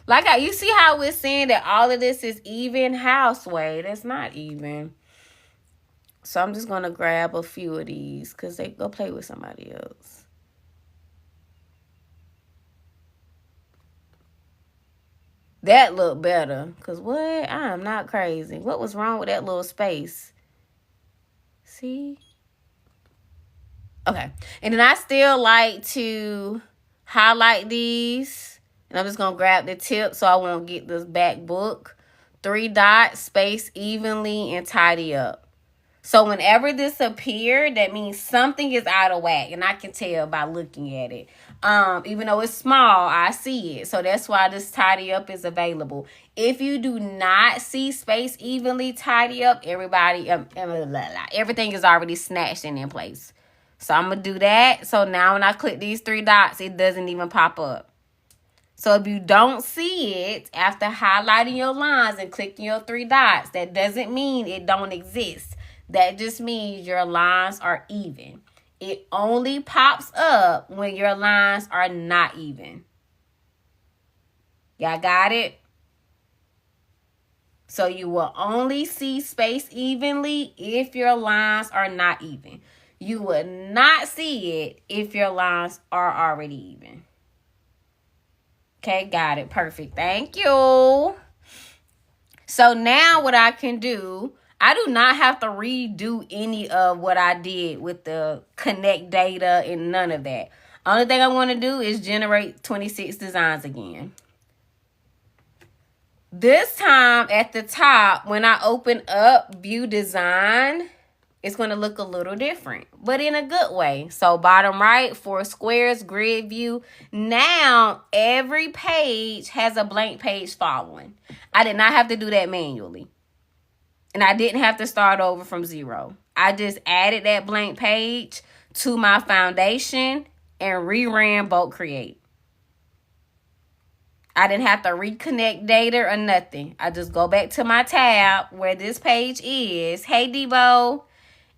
Like, you see how we're saying that all of this is even? Houseway, that's not even. So I'm just going to grab a few of these because they go play with somebody else. That looked better. Because what? I am not crazy. What was wrong with that little space? See? Okay. And then I still like to highlight these. And I'm just going to grab the tip so I won't get this back book. 3 dots, space evenly, and tidy up. So whenever this appears, that means something is out of whack. And I can tell by looking at it. Even though it's small, I see it. So that's why this tidy up is available. If you do not see space evenly tidy up, everything is already snatched and in place. So I'm going to do that. So now when I click these 3 dots, it doesn't even pop up. So if you don't see it after highlighting your lines and clicking your 3 dots, that doesn't mean it don't exist. That just means your lines are even. It only pops up when your lines are not even. Y'all got it? So you will only see space evenly if your lines are not even. You will not see it if your lines are already even. Okay, got it. Perfect. Thank you. So now what I can do, I do not have to redo any of what I did with the connect data and none of that. Only thing I want to do is generate 26 designs again. This time at the top, when I open up view design, it's going to look a little different, but in a good way. So bottom right, 4 squares, grid view. Now every page has a blank page following. I did not have to do that manually. And I didn't have to start over from 0. I just added that blank page to my foundation and reran bulk create. I didn't have to reconnect data or nothing. I just go back to my tab where this page is. Hey, Debo.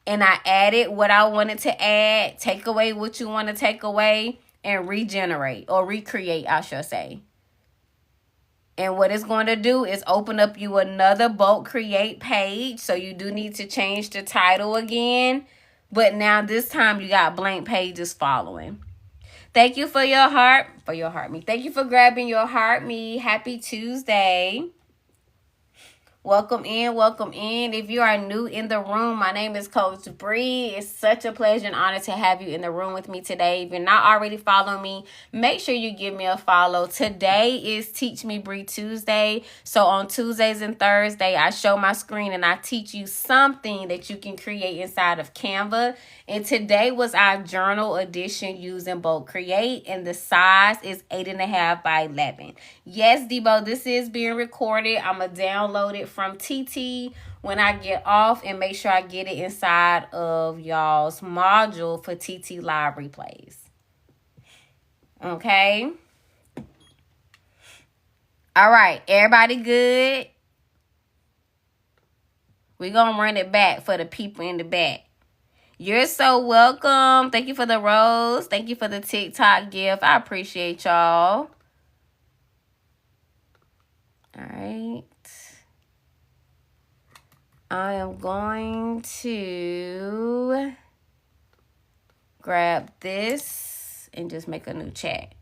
And I added what I wanted to add, take away what you want to take away, and regenerate or recreate, I should say. And what it's going to do is open up you another bulk create page. So you do need to change the title again. But now this time you got blank pages following. Thank you for your heart. Thank you for grabbing your heart me. Happy Tuesday. Welcome in, welcome in. If you are new in the room, my name is Coach Bree. It's such a pleasure and honor to have you in the room with me today. If you're not already following me, make sure you give me a follow. Today is Teach Me Bree Tuesday. So on Tuesdays and Thursday, I show my screen and I teach you something that you can create inside of Canva. And today was our journal edition using bulk create, and the size is 8.5 by 11. Yes, Debo, this is being recorded. I'm going to download it from TT when I get off and make sure I get it inside of y'all's module for TT live replays. Okay. All right. Everybody good? We're going to run it back for the people in the back. You're so welcome. Thank you for the rose. Thank you for the TikTok gift. I appreciate y'all. All right. I am going to grab this and just make a new chat.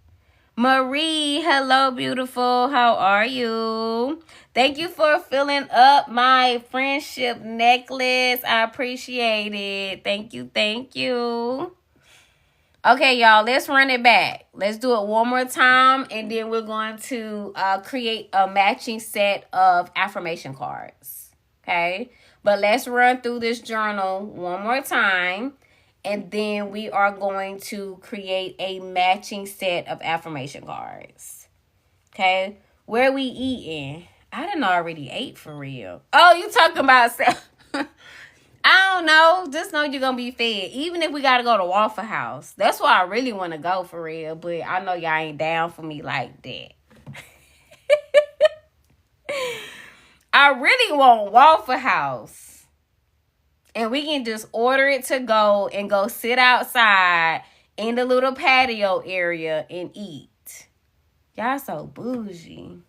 Marie, hello, beautiful. How are you? Thank you for filling up my friendship necklace. I appreciate it. Thank you. Thank you. Okay, y'all, let's run it back. Let's do it one more time, and then we're going to create a matching set of affirmation cards. Okay, but let's run through this journal one more time. And then we are going to create a matching set of affirmation cards. Okay. Where we eating? I done already ate for real. Oh, you talking about don't know. Just know you're going to be fed. Even if we got to go to Waffle House. That's where I really want to go for real. But I know y'all ain't down for me like that. I really want Waffle House. And we can just order it to go and go sit outside in the little patio area and eat. Y'all so bougie.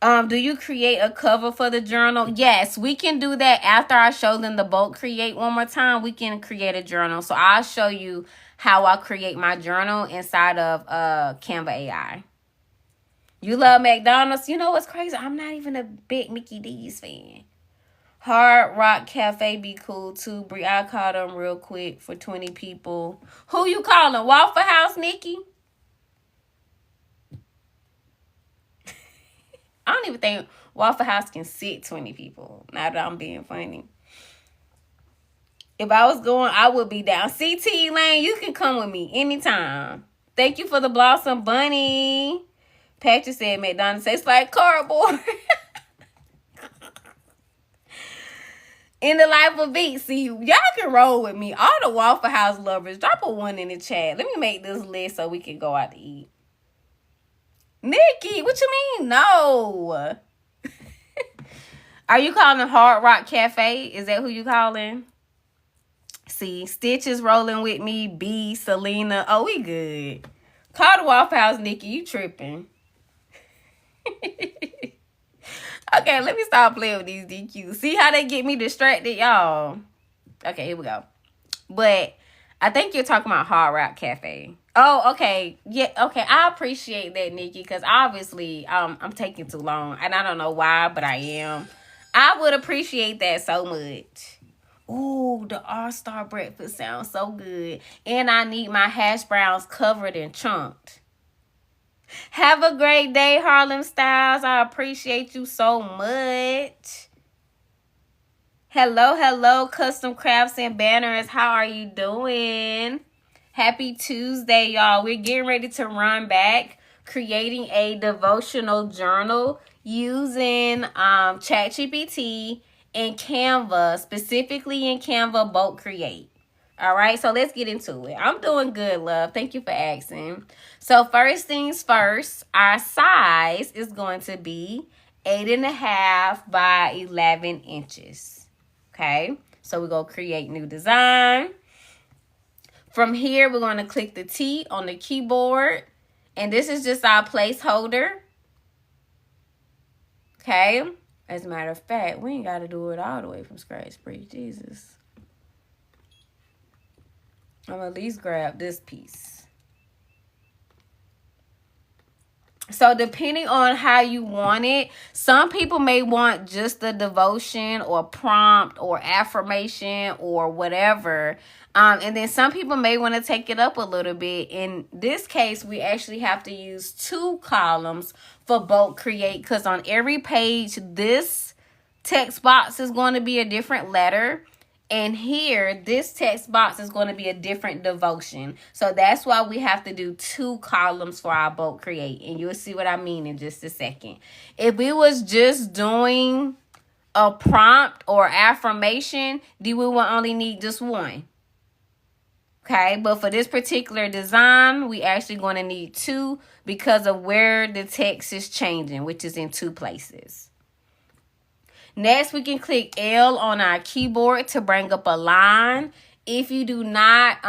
Do you create a cover for the journal? Yes, we can do that after I show them the bulk create one more time. We can create a journal. So I'll show you how I create my journal inside of Canva AI. You love McDonald's? You know what's crazy? I'm not even a big Mickey D's fan. Hard Rock Cafe be cool too, Brie. I call them real quick for 20 people. Who you calling? Waffle House, Nikki? I don't even think Waffle House can sit 20 people. Now that I'm being funny. If I was going, I would be down. CT Lane, you can come with me anytime. Thank you for the Blossom Bunny. Patrick said McDonald's tastes like cardboard. In the life of beat, see, y'all can roll with me. All the Waffle House lovers, drop a 1 in the chat. Let me make this list so we can go out to eat. Nikki, what you mean? No. Are you calling Hard Rock Cafe? Is that who you calling? See, Stitch is rolling with me. B, Selena. Oh, we good. Call the Waffle House, Nikki. You tripping. Okay, let me stop playing with these DQs. See how they get me distracted, y'all? Okay, here we go. But I think you're talking about Hard Rock Cafe. Oh, okay. Yeah, okay. I appreciate that, Nikki, because obviously I'm taking too long. And I don't know why, but I am. I would appreciate that so much. Ooh, the All-Star breakfast sounds so good. And I need my hash browns covered and chunked. Have a great day, Harlem Styles. I appreciate you so much. Hello, hello, Custom Crafts and Banners. How are you doing? Happy Tuesday, y'all. We're getting ready to run back, creating a devotional journal using ChatGPT and Canva, specifically in Canva Bulk Create. All right, so let's get into it. I'm doing good, love. Thank you for asking. So first things first, our size is going to be 8.5 by 11 inches. Okay, so we're going to create new design. From here, we're going to click the T on the keyboard. And this is just our placeholder. Okay, as a matter of fact, we ain't got to do it all the way from scratch. Praise Jesus. I'm going to at least grab this piece. So depending on how you want it, some people may want just the devotion or prompt or affirmation or whatever. And then some people may want to take it up a little bit. In this case, we actually have to use 2 columns for bulk create, because on every page, this text box is going to be a different letter. And here, this text box is going to be a different devotion. So that's why we have to do 2 columns for our bulk create. And you'll see what I mean in just a second. If we was just doing a prompt or affirmation, then we will only need just 1. Okay, but for this particular design, we actually going to need 2 because of where the text is changing, which is in 2 places. Next, we can click L on our keyboard to bring up a line. If you do not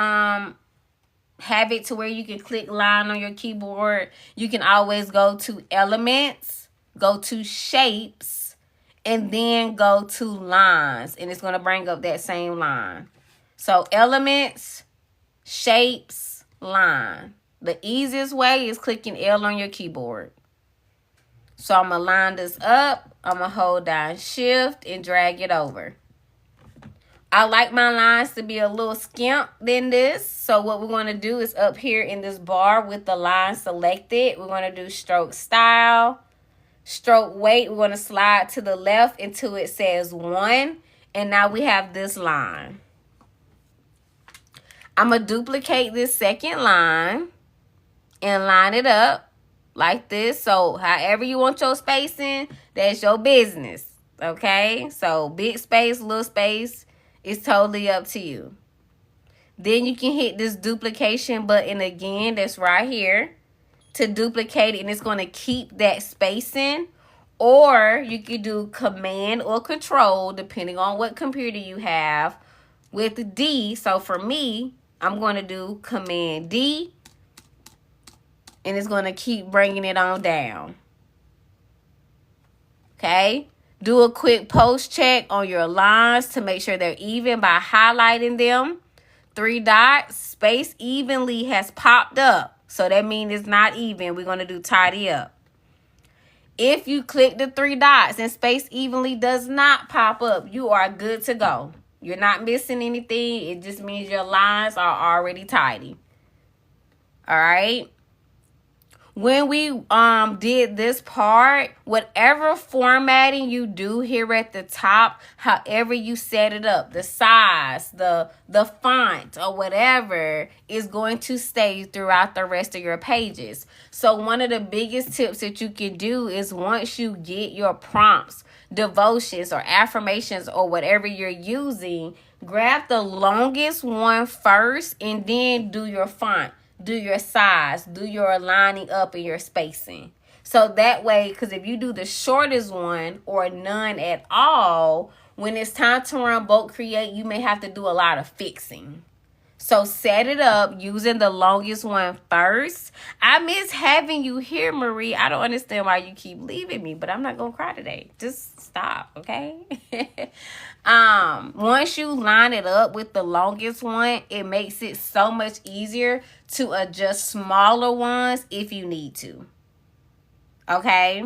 have it to where you can click line on your keyboard, you can always go to Elements, go to Shapes, and then go to Lines. And it's going to bring up that same line. So Elements, Shapes, Line. The easiest way is clicking L on your keyboard. So I'm going to line this up. I'm going to hold down Shift and drag it over. I like my lines to be a little skimp than this. So what we're going to do is up here in this bar with the line selected, we're going to do Stroke Style, Stroke Weight. We're going to slide to the left until it says 1. And now we have this line. I'm going to duplicate this second line and line it up like this. So however you want your spacing, that's your business. Okay, so big space, little space, it's totally up to you. Then you can hit this duplication button again, that's right here, to duplicate it, and it's going to keep that spacing. Or you could do Command or Control, depending on what computer you have, with D. So for me, I'm going to do Command D, and it's going to keep bringing it on down. Okay? Do a quick post check on your lines to make sure they're even by highlighting them. 3 dots, space evenly has popped up. So that means it's not even. We're going to do tidy up. If you click the 3 dots and space evenly does not pop up, you are good to go. You're not missing anything. It just means your lines are already tidy. All right. When we did this part, whatever formatting you do here at the top, however you set it up, the size, the font, or whatever, is going to stay throughout the rest of your pages. So one of the biggest tips that you can do is, once you get your prompts, devotions, or affirmations, or whatever you're using, grab the longest one first and then do your font. Do your size, do your lining up and your spacing. So that way, because if you do the shortest one or none at all, when it's time to run bulk create, you may have to do a lot of fixing. So set it up using the longest one first. I miss having you here, Marie. I don't understand why you keep leaving me, but I'm not going to cry today. Just stop, okay? Once you line it up with the longest one, it makes it so much easier to adjust smaller ones if you need to. Okay?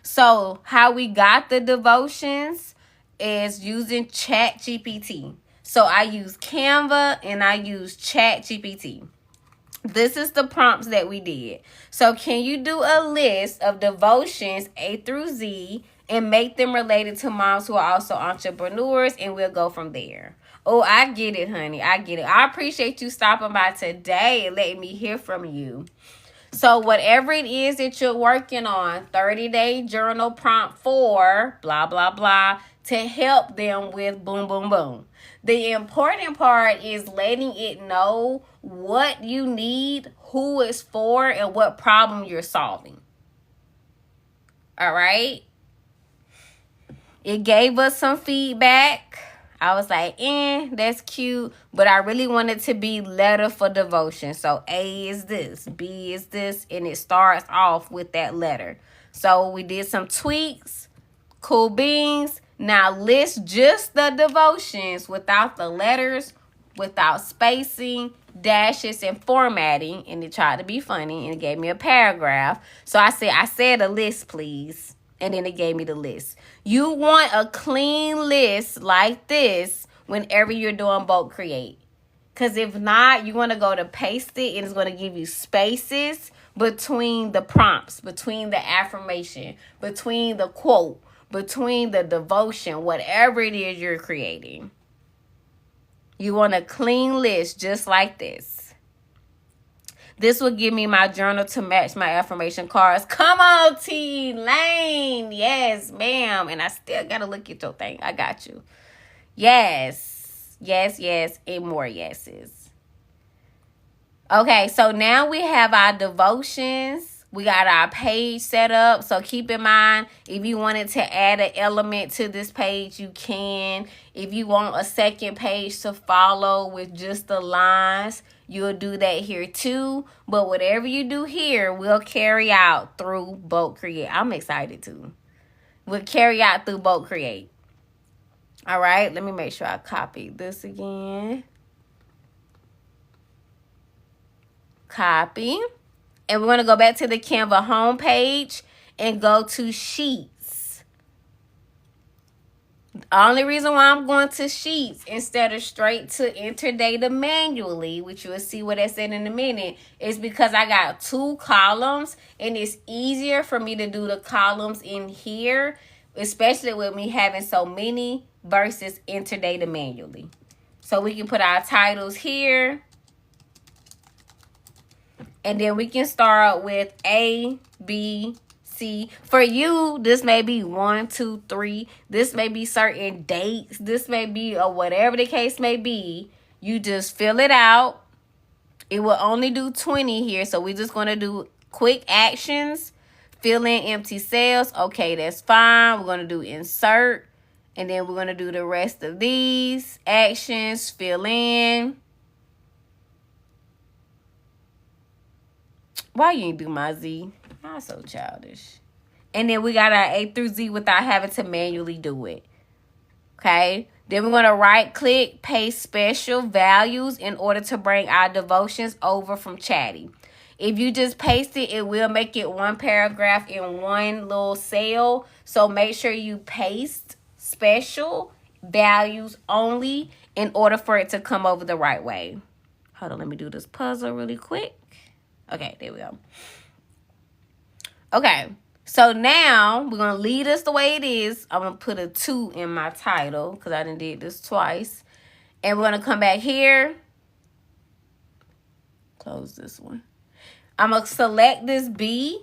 So how we got the devotions is using ChatGPT. So I use Canva and I use ChatGPT. This is the prompts that we did. So can you do a list of devotions A through Z and make them related to moms who are also entrepreneurs, and we'll go from there. Oh, I get it, honey. I get it. I appreciate you stopping by today and letting me hear from you. So whatever it is that you're working on, 30-day journal prompt for blah, blah, blah, to help them with boom, boom, boom. The important part is letting it know what you need, who it's for, and what problem you're solving. All right? It gave us some feedback. I was like, that's cute. But I really wanted to be letter for devotion. So A is this, B is this, and it starts off with that letter. So we did some tweaks. Cool beans. Now list just the devotions without the letters, without spacing, dashes, and formatting. And it tried to be funny, and it gave me a paragraph. So I said a list, please. And then it gave me the list. You want a clean list like this whenever you're doing bulk create. Because if not, you want to go to paste it, and it's going to give you spaces between the prompts, between the affirmation, between the quote, between the devotion, whatever it is you're creating. You want a clean list just like this. This will give me my journal to match my affirmation cards. Come on, T Lane. Yes, ma'am. And I still got to look at your thing. I got you. Yes. Yes, yes. And more yeses. Okay, so now we have our devotions. We got our page set up. So keep in mind, if you wanted to add an element to this page, you can. If you want a second page to follow with just the lines, you'll do that here too. But whatever you do here will carry out through bulk create. I'm excited too. Will carry out through bulk create. All right, let me make sure I copy this again. Copy. And we're going to go back to the Canva homepage and go to Sheets. The only reason why I'm going to Sheets instead of straight to enter data manually, which you will see what I said in a minute, is because I got 2 columns, and it's easier for me to do the columns in here, especially with me having so many versus enter data manually. So we can put our titles here. And then we can start with A, B, empty. For you, this may be 1, 2, 3. This may be certain dates. This may be, or whatever the case may be. You just fill it out. It will only do 20 here. So we're just going to do quick actions. Fill in empty cells. Okay, that's fine. We're going to do insert. And then we're going to do the rest of these actions. Fill in. Why you ain't do my Z? I'm so childish. And then we got our A through Z without having to manually do it. Okay. Then we're going to right click, paste special values in order to bring our devotions over from Chatty. If you just paste it, it will make it one paragraph in one little cell. So make sure you paste special values only in order for it to come over the right way. Hold on, let me do this puzzle really quick. Okay, there we go. Okay, so now we're going to leave this the way it is. I'm going to put a 2 in my title because I done did this twice. And we're going to come back here. Close this one. I'm going to select this B.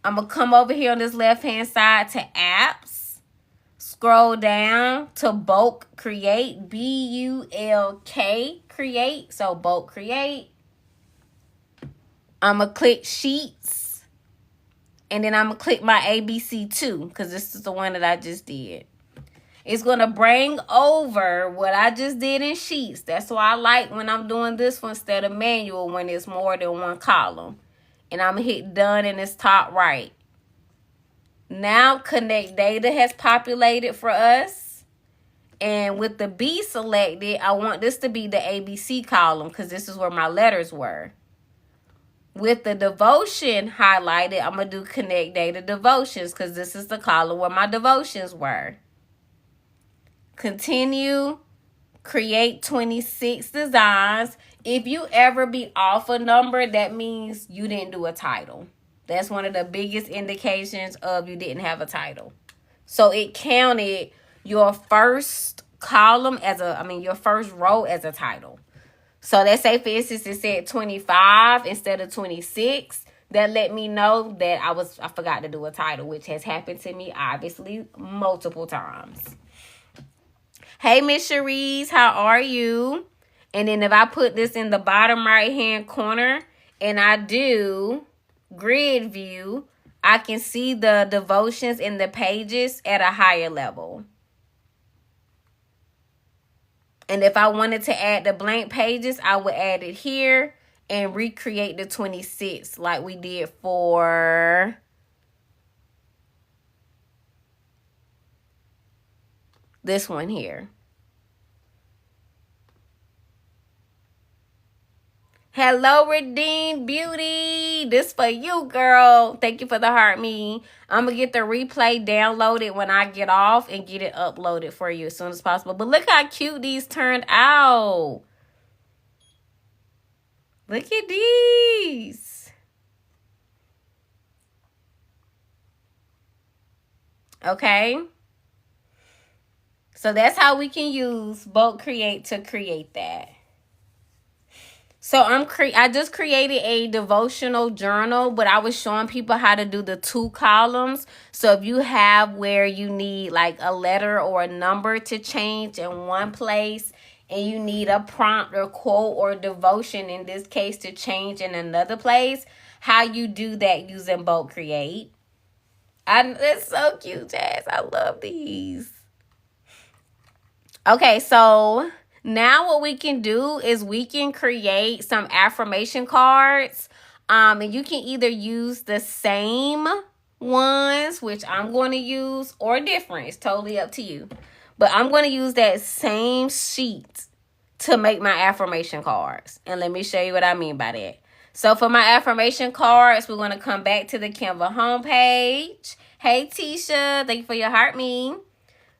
I'm going to come over here on this left-hand side to apps. Scroll down to bulk create. B-U-L-K create. So bulk create. I'm going to click sheets. And then I'm going to click my ABC2 because this is the one that I just did. It's going to bring over what I just did in sheets. That's why I like when I'm doing this one instead of manual when it's more than one column. And I'm going to hit done in this top right. Now connect data has populated for us. And with the B selected, I want this to be the ABC column because this is where my letters were. With the devotion highlighted, I'm going to do connect data devotions because this is the column where my devotions were. Continue, create 26 designs. If you ever be off a number, that means you didn't do a title. That's one of the biggest indications of you didn't have a title. So it counted your first column as your first row as a title. So let's say, for instance, it said 25 instead of 26. That let me know that I forgot to do a title, which has happened to me, obviously, multiple times. Hey, Miss Cherise, how are you? And then if I put this in the bottom right-hand corner and I do grid view, I can see the devotions in the pages at a higher level. And if I wanted to add the blank pages, I would add it here and recreate the 26 like we did for this one here. Hello, Redeemed Beauty. This for you, girl. Thank you for the heart me. I'm going to get the replay downloaded when I get off and get it uploaded for you as soon as possible. But look how cute these turned out. Look at these. Okay. So that's how we can use bulk create to create that. So I just created a devotional journal, but I was showing people how to do the 2 columns. So if you have where you need like a letter or a number to change in one place and you need a prompt or quote or devotion, in this case, to change in another place, how you do that using bulk create. It's so cute, Jazz. I love these. Okay, so now what we can do is we can create some affirmation cards. And you can either use the same ones, which I'm going to use, or different. It's totally up to you. But I'm going to use that same sheet to make my affirmation cards. And let me show you what I mean by that. So for my affirmation cards, we're going to come back to the Canva homepage. Hey, Tisha. Thank you for your heart me.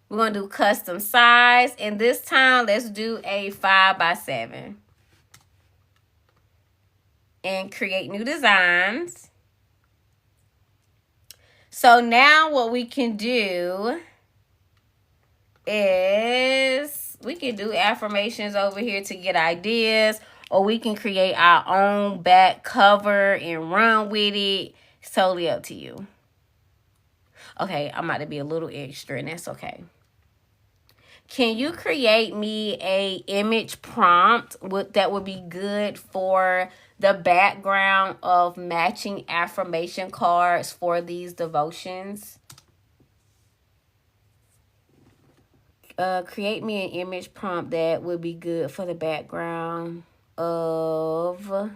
We're going to do custom size. And this time, let's do a 5x7. And create new designs. So now what we can do is we can do affirmations over here to get ideas. Or we can create our own back cover and run with it. It's totally up to you. Okay, I'm about to be a little extra, and that's okay. Can you create me a image prompt that would be good for the background of matching affirmation cards for these devotions? Create me an image prompt that would be good for the background of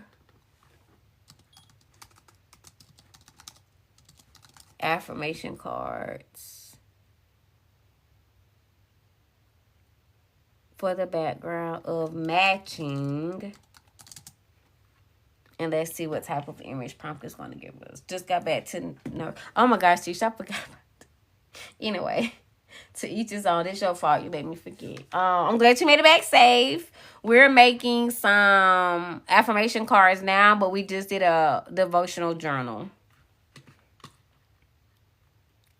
affirmation cards. For the background of matching. And let's see what type of image prompt it's going to give us. Just got back to... No. Oh my gosh, Tisha, I forgot about it. Anyway, to each his own. It's your fault. You let me forget. I'm glad you made it back safe. We're making some affirmation cards now, but we just did a devotional journal.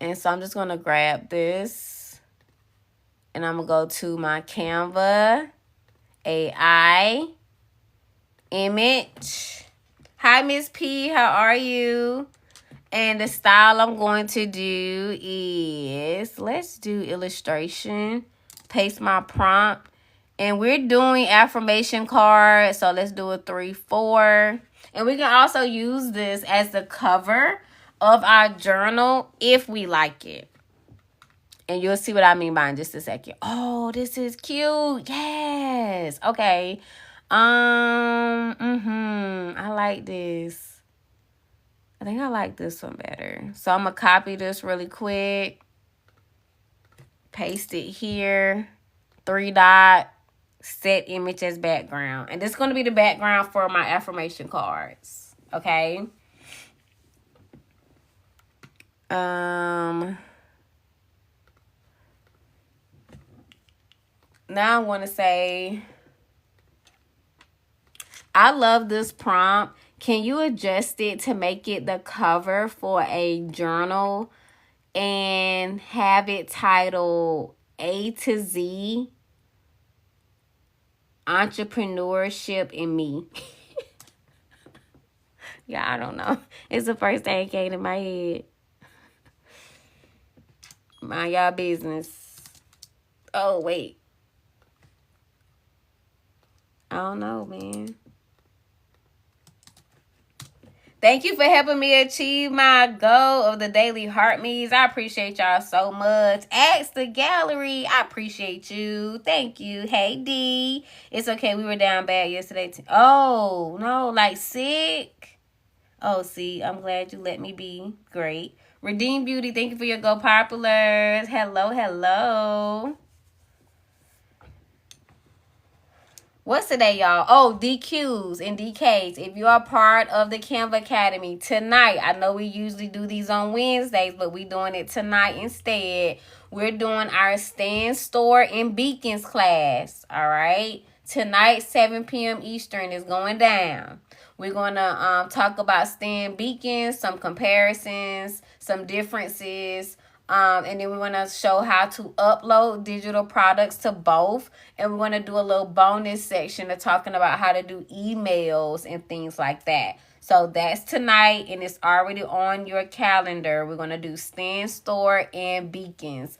And so I'm just going to grab this. And I'm going to go to my Canva AI image. Hi, Miss P. How are you? And the style I'm going to do is, let's do illustration. Paste my prompt. And we're doing affirmation cards. So let's do a 3-4. And we can also use this as the cover of our journal if we like it. And you'll see what I mean by in just a second. Oh, this is cute. Yes. Okay. I like this. I think I like this one better. So I'm going to copy this really quick. Paste it here. 3-dot. Set image as background. And this is going to be the background for my affirmation cards. Okay. Now I want to say, I love this prompt. Can you adjust it to make it the cover for a journal and have it titled A to Z Entrepreneurship in Me? Yeah, I don't know. It's the first thing that came to my head. Mind y'all business. Oh, wait. I don't know, man. Thank you for helping me achieve my goal of the daily heart me's. I appreciate y'all so much. Ask the gallery. I appreciate you. Thank you. Hey, D. It's okay. We were down bad yesterday. Oh, no. Like sick? Oh, see. I'm glad you let me be. Great. Redeem Beauty. Thank you for your Go Populars. Hello, hello. What's today, y'all? Oh, DQs and DKs. If you are part of the Canva Academy tonight, I know we usually do these on Wednesdays, but we're doing it tonight instead. We're doing our Stand, Store, and Beacons class, all right? Tonight, 7 p.m. Eastern is going down. We're going to talk about stand beacons, some comparisons, some differences. And then we want to show how to upload digital products to both. And we're going to do a little bonus section of talking about how to do emails and things like that. So that's tonight, and it's already on your calendar. We're going to do Stand, Store, and Beacons.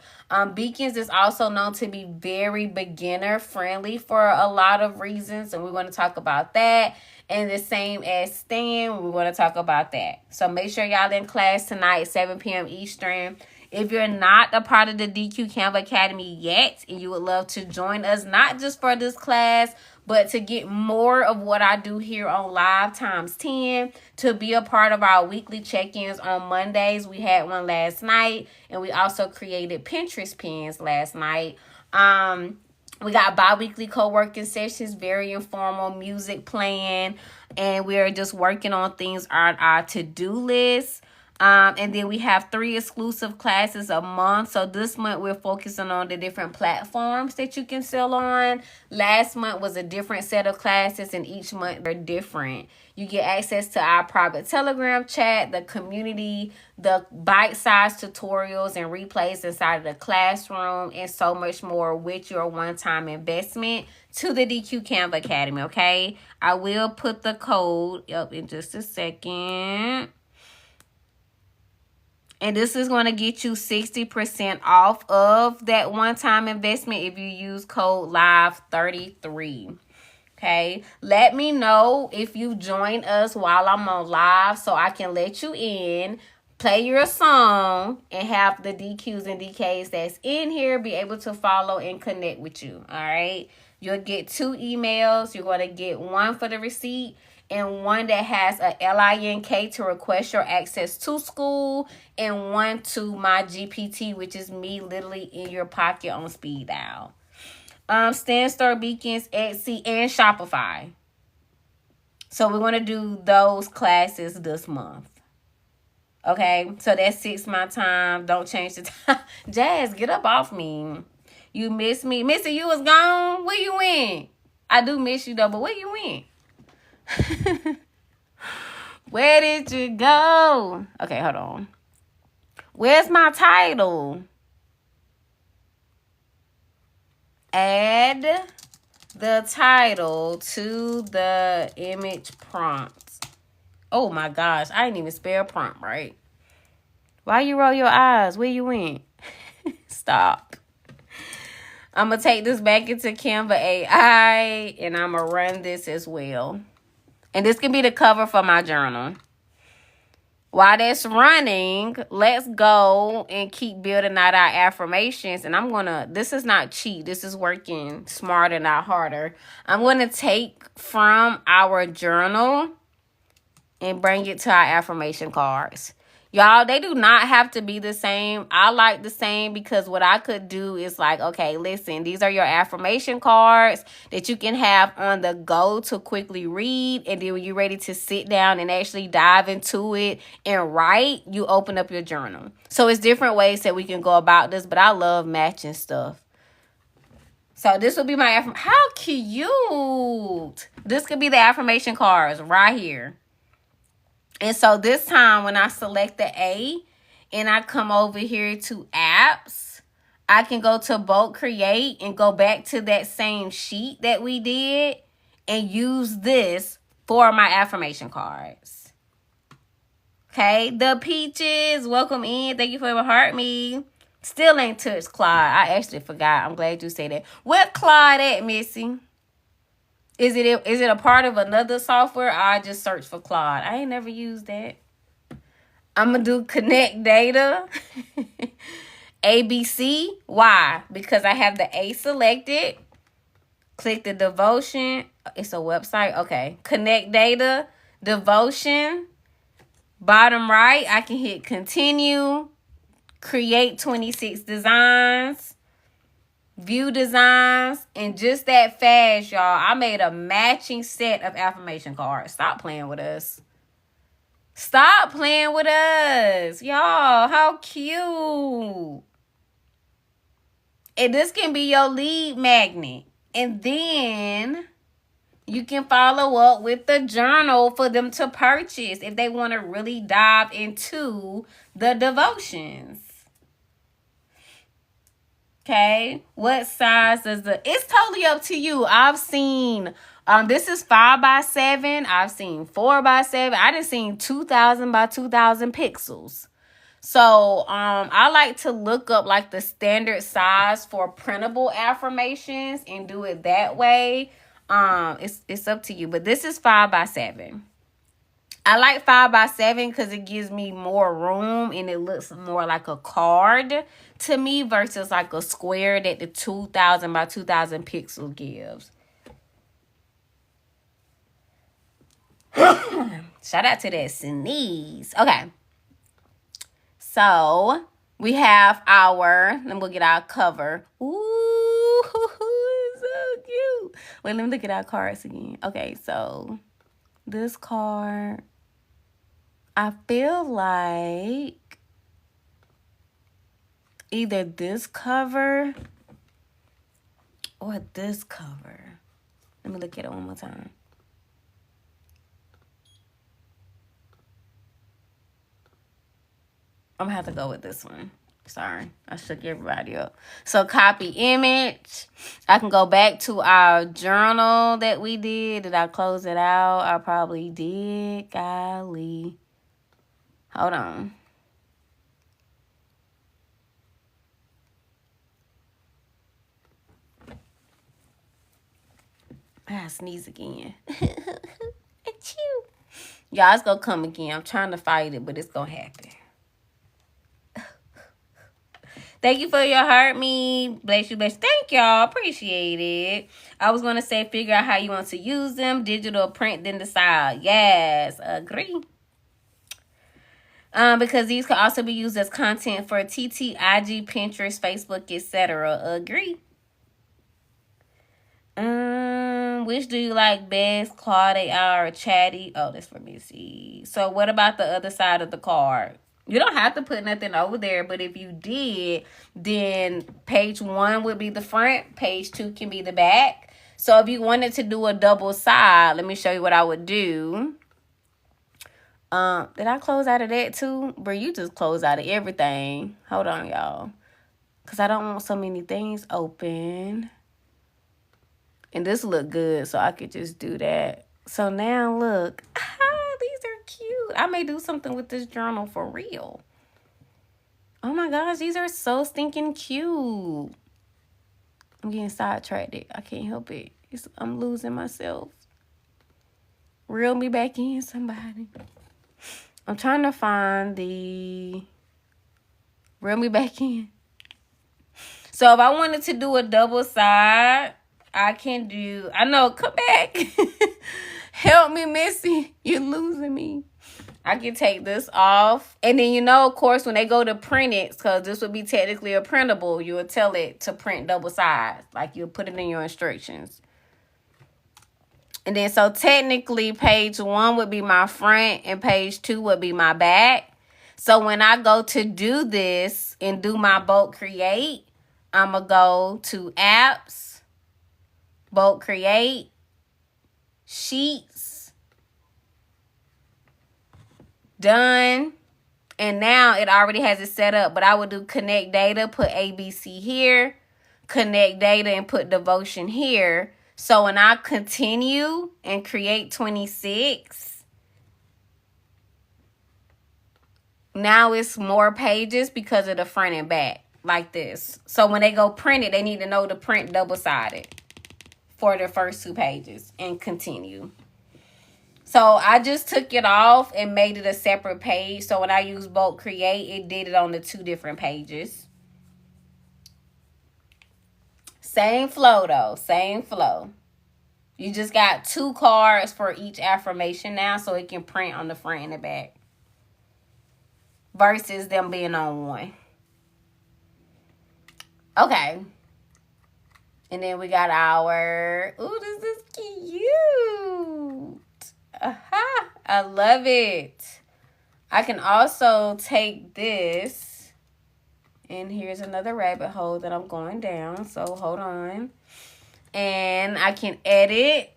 Beacons is also known to be very beginner friendly for a lot of reasons, and we're going to talk about that. And the same as Stand, we're going to talk about that. So make sure y'all in class tonight, 7 p.m. Eastern. If you're not a part of the DQ Canva Academy yet, and you would love to join us, not just for this class, but to get more of what I do here on Live times 10, to be a part of our weekly check-ins on Mondays. We had one last night, and we also created Pinterest pins last night. We got bi-weekly co-working sessions, very informal, music playing, and we're just working on things on our to-do list. And then we have 3 exclusive classes a month. So this month we're focusing on the different platforms that you can sell on. Last month was a different set of classes, and each month they're different. You get access to our private Telegram chat, the community, the bite-sized tutorials and replays inside of the classroom, and so much more with your one-time investment to the DQ Canva Academy, okay? I will put the code up in just a second. And this is going to get you 60% off of that one-time investment if you use code LIVE33. Okay, let me know if you join us while I'm on live so I can let you in, play your song, and have the DQs and DKs that's in here be able to follow and connect with you. All right, you'll get 2 emails. You're going to get one for the receipt and one that has a LINK to request your access to school, and one to my GPT, which is me literally in your pocket on speed dial. Stand Store Beacons, Etsy, and Shopify. So we're going to do those classes this month. Okay, so that's 6 my time. Don't change the time. Jazz, get up off me. You miss me. Missy, you was gone. Where you went? I do miss you though, but where you went? Where did you go? Okay, hold on. Where's my title? Add the title to the image prompt. Oh my gosh, I didn't even spell prompt right. Why you roll your eyes? Where you went? Stop. I'm going to take this back into Canva AI, and I'm going to run this as well. And this can be the cover for my journal. While that's running, let's go and keep building out our affirmations. And I'm going to, this is not cheat. This is working smarter, not harder. I'm going to take from our journal and bring it to our affirmation cards. Y'all, they do not have to be the same. I like the same because what I could do is like, okay, listen, these are your affirmation cards that you can have on the go to quickly read. And then when you're ready to sit down and actually dive into it and write, you open up your journal. So it's different ways that we can go about this, but I love matching stuff. So this will be my affirmation. How cute. This could be the affirmation cards right here. And so this time when I select the A and I come over here to apps, I can go to bulk create and go back to that same sheet that we did and use this for my affirmation cards. Okay, the peaches, welcome in. Thank you for your heart me. Still ain't touched Claude. I actually forgot. I'm glad you said that. Where Claude at, Missy? Is it a part of another software? I just search for Claude. I ain't never used that. I'm going to do connect data. ABC. Why? Because I have the A selected. Click the devotion. It's a website. Okay. Connect data. Devotion. Bottom right, I can hit continue. Create 26 designs. View designs, and just that fast, y'all, I made a matching set of affirmation cards. Stop playing with us. Stop playing with us. Y'all, how cute. And this can be your lead magnet. And then you can follow up with the journal for them to purchase if they want to really dive into the devotions. Okay, what size does it's totally up to you. I've seen, this is 5x7. I've seen 4x7. I done seen 2,000 by 2,000 pixels. So, I like to look up like the standard size for printable affirmations and do it that way. It's up to you, but this is 5x7. I like 5x7 because it gives me more room and it looks more like a card to me versus like a square that the 2,000 by 2,000 pixel gives. Shout out to that sneeze. Okay. So we have then we'll get our cover. Ooh, so cute. Wait, let me look at our cards again. Okay, so this card, I feel like either this cover or this cover. Let me look at it one more time. I'm gonna have to go with this one. Sorry, I shook everybody up. So copy image. I can go back to our journal that we did. Did I close it out? I probably did. Golly. Hold on. I sneeze again. Achoo. Y'all, it's gonna come again. I'm trying to fight it, but it's gonna happen. Thank you for your heart, me. Bless you, bless you. Thank y'all. Appreciate it. I was going to say, figure out how you want to use them. Digital, print, then decide. Yes, agree. Because these can also be used as content for TT, IG, Pinterest, Facebook, etc. Agree. Which do you like best? Claude AI or Chatty? Oh, that's for me to see. So what about the other side of the card? You don't have to put nothing over there, but if you did, then page 1 would be the front. Page 2 can be the back. So if you wanted to do a double side, let me show you what I would do. Did I close out of that too? Bro, you just close out of everything. Hold on, y'all. Because I don't want so many things open. And this look good, so I could just do that. So now look. These are cute. I may do something with this journal for real. Oh my gosh, these are so stinking cute. I'm getting sidetracked. I can't help it. I'm losing myself. Reel me back in, somebody. I'm trying to find the... Reel me back in. So if I wanted to do a double side... I can do, I know, come back. Help me, Missy. You're losing me. I can take this off. And then, you know, of course, when they go to print it, because this would be technically a printable, you would tell it to print double sides. Like, you'll put it in your instructions. And then, so technically, page 1 would be my front and page 2 would be my back. So when I go to do this and do my bulk create, I'm going to go to apps. Bulk create, sheets, done, and now it already has it set up, but I would do connect data, put ABC here, connect data and put devotion here. So when I continue and create 26, now it's more pages because of the front and back, like this. So when they go print it, they need to know to print double-sided for the first 2 pages and continue. So I just took it off and made it a separate page. So when I use bulk create, it did it on the 2 different pages. Same flow though, same flow. You just got 2 cards for each affirmation now, so it can print on the front and the back. Versus them being on 1. Okay. And then we got our, ooh, this is cute. Aha, I love it. I can also take this, and here's another rabbit hole that I'm going down, so hold on. And I can edit,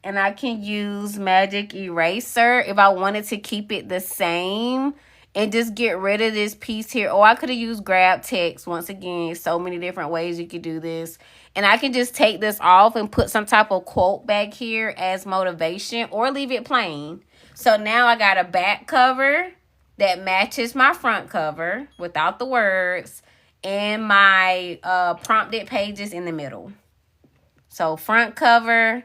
and I can use magic eraser if I wanted to keep it the same and just get rid of this piece here. Or I could have used grab text. Once again, so many different ways you could do this. And I can just take this off and put some type of quote back here as motivation or leave it plain. So now I got a back cover that matches my front cover without the words and my prompted pages in the middle. So front cover,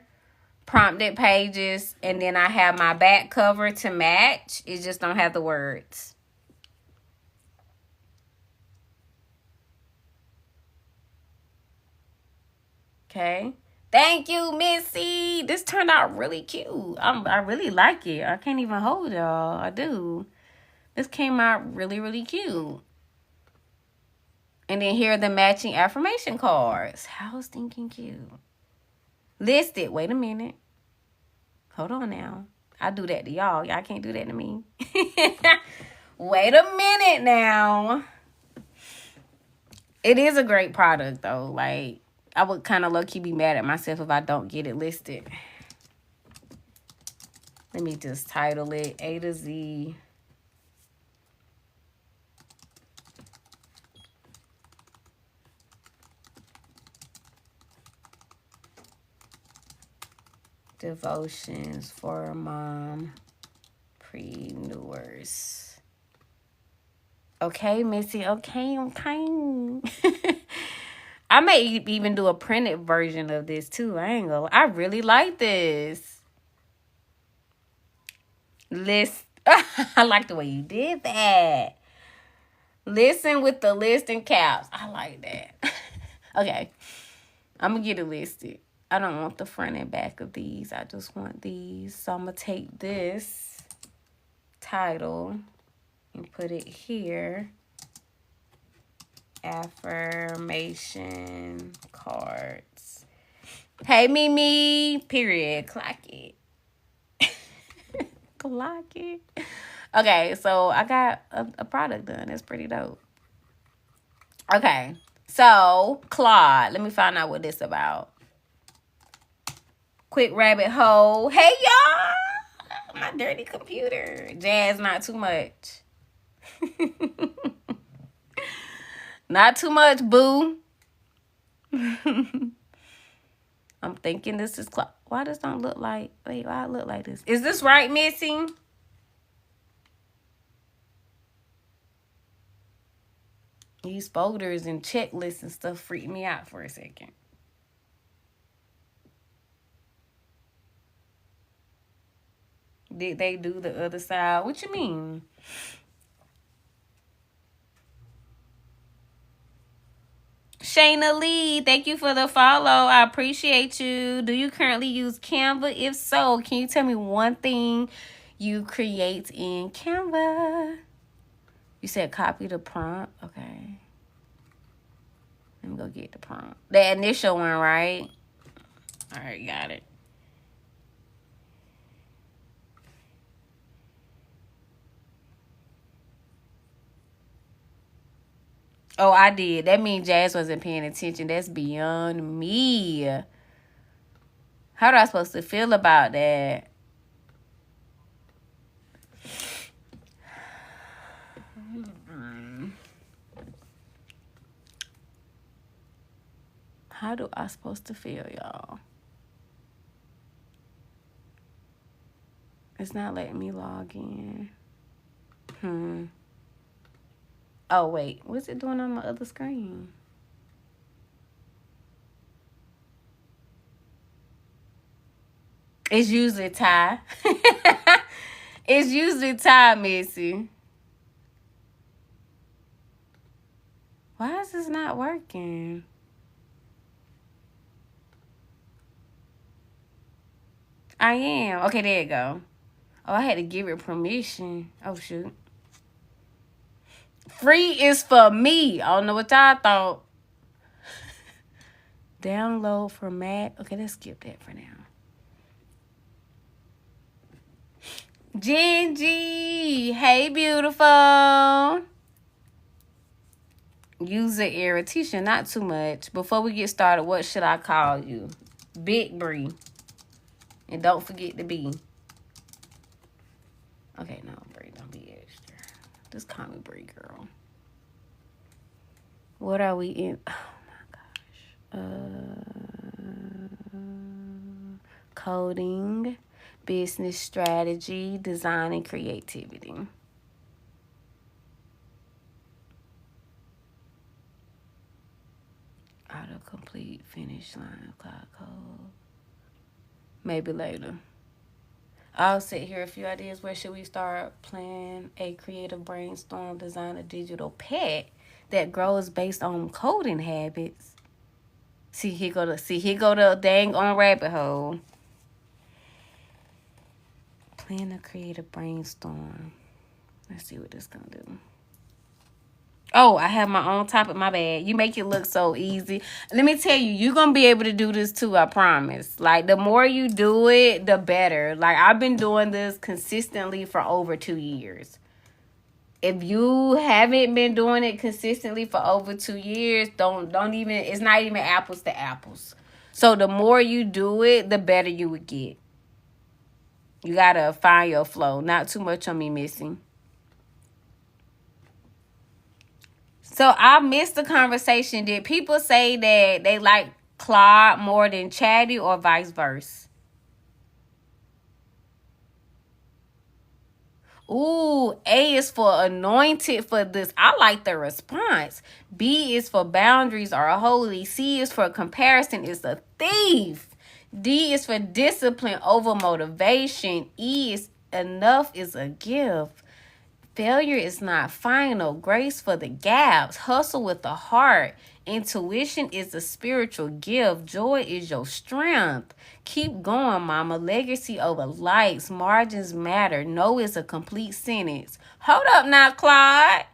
prompted pages, and then I have my back cover to match. It just don't have the words. Okay. Thank you, Missy. This turned out really cute. I really like it. I can't even hold y'all. I do. This came out really, really cute. And then here are the matching affirmation cards. How stinking cute. Listed. Wait a minute. Hold on now. I do that to y'all. Y'all can't do that to me. Wait a minute now. It is a great product, though. Like, I would kind of low-key be mad at myself if I don't get it listed. Let me just title it A to Z. Devotions for mompreneurs. Okay, Missy. Okay. I may even do a printed version of this too. I really like this. List. I like the way you did that. Listen with the list and caps. I like that. Okay. I'm going to get it listed. I don't want the front and back of these. I just want these. So I'm going to take this title and put it here. Affirmation cards. Hey, Mimi. Period. Clock it. Clock it. Okay, so I got a product done. It's pretty dope. Okay, so Claude. Let me find out what this about. Quick rabbit hole. Hey, y'all. My dirty computer. Jazz, not too much. Not too much, boo. I'm thinking this is Claude. Why this don't look like... Wait, why it look like this? Is this right, Missy? These folders and checklists and stuff freaked me out for a second. Did they do the other side? What you mean? Shayna Lee, thank you for the follow. I appreciate you. Do you currently use Canva? If so, can you tell me one thing you create in Canva? You said copy the prompt. Okay. Let me go get the prompt. The initial one, right? All right, got it. Oh, I did. That means Jazz wasn't paying attention. That's beyond me. How do I supposed to feel about that? How do I supposed to feel, y'all? It's not letting me log in. Oh, wait. What's it doing on my other screen? It's usually Ty. It's usually Ty, Missy. Why is this not working? I am. Okay, there you go. Oh, I had to give it permission. Oh, shoot. Free is for me. I don't know what y'all thought. Download for Mac. Okay, let's skip that for now. Gingy. Hey, beautiful. User error. Tisha, not too much. Before we get started, what should I call you? Big Bree. And don't forget the B. Okay, no, Bree, don't be extra. Just call me Bree, girl. What are we in? Oh, my gosh. Coding, business strategy, design, and creativity. Autocomplete, finish line, cloud code. Maybe later. I'll sit here a few ideas. Where should we start? Plan a creative brainstorm, design a digital pet that grows based on coding habits. Here go the dang on rabbit hole. Plan a creative brainstorm. Let's see what this gonna do. Oh, I have my own topic. My bad. You make it look so easy. Let me tell you, you're going to be able to do this too, I promise. Like, the more you do it, the better. Like, I've been doing this consistently for over 2 years. If you haven't been doing it consistently for over 2 years, don't even, it's not even apples to apples. So, the more you do it, the better you would get. You got to find your flow. Not too much on me, Missy. So I missed the conversation. Did people say that they like Claude more than Chatty or vice versa? Ooh, A is for anointed for this. I like the response. B is for boundaries are holy. C is for comparison is a thief. D is for discipline over motivation. E is enough is a gift. Failure is not final. Grace for the gaps. Hustle with the heart. Intuition is a spiritual gift. Joy is your strength. Keep going, mama. Legacy over likes. Margins matter. No is a complete sentence. Hold up now, Claude.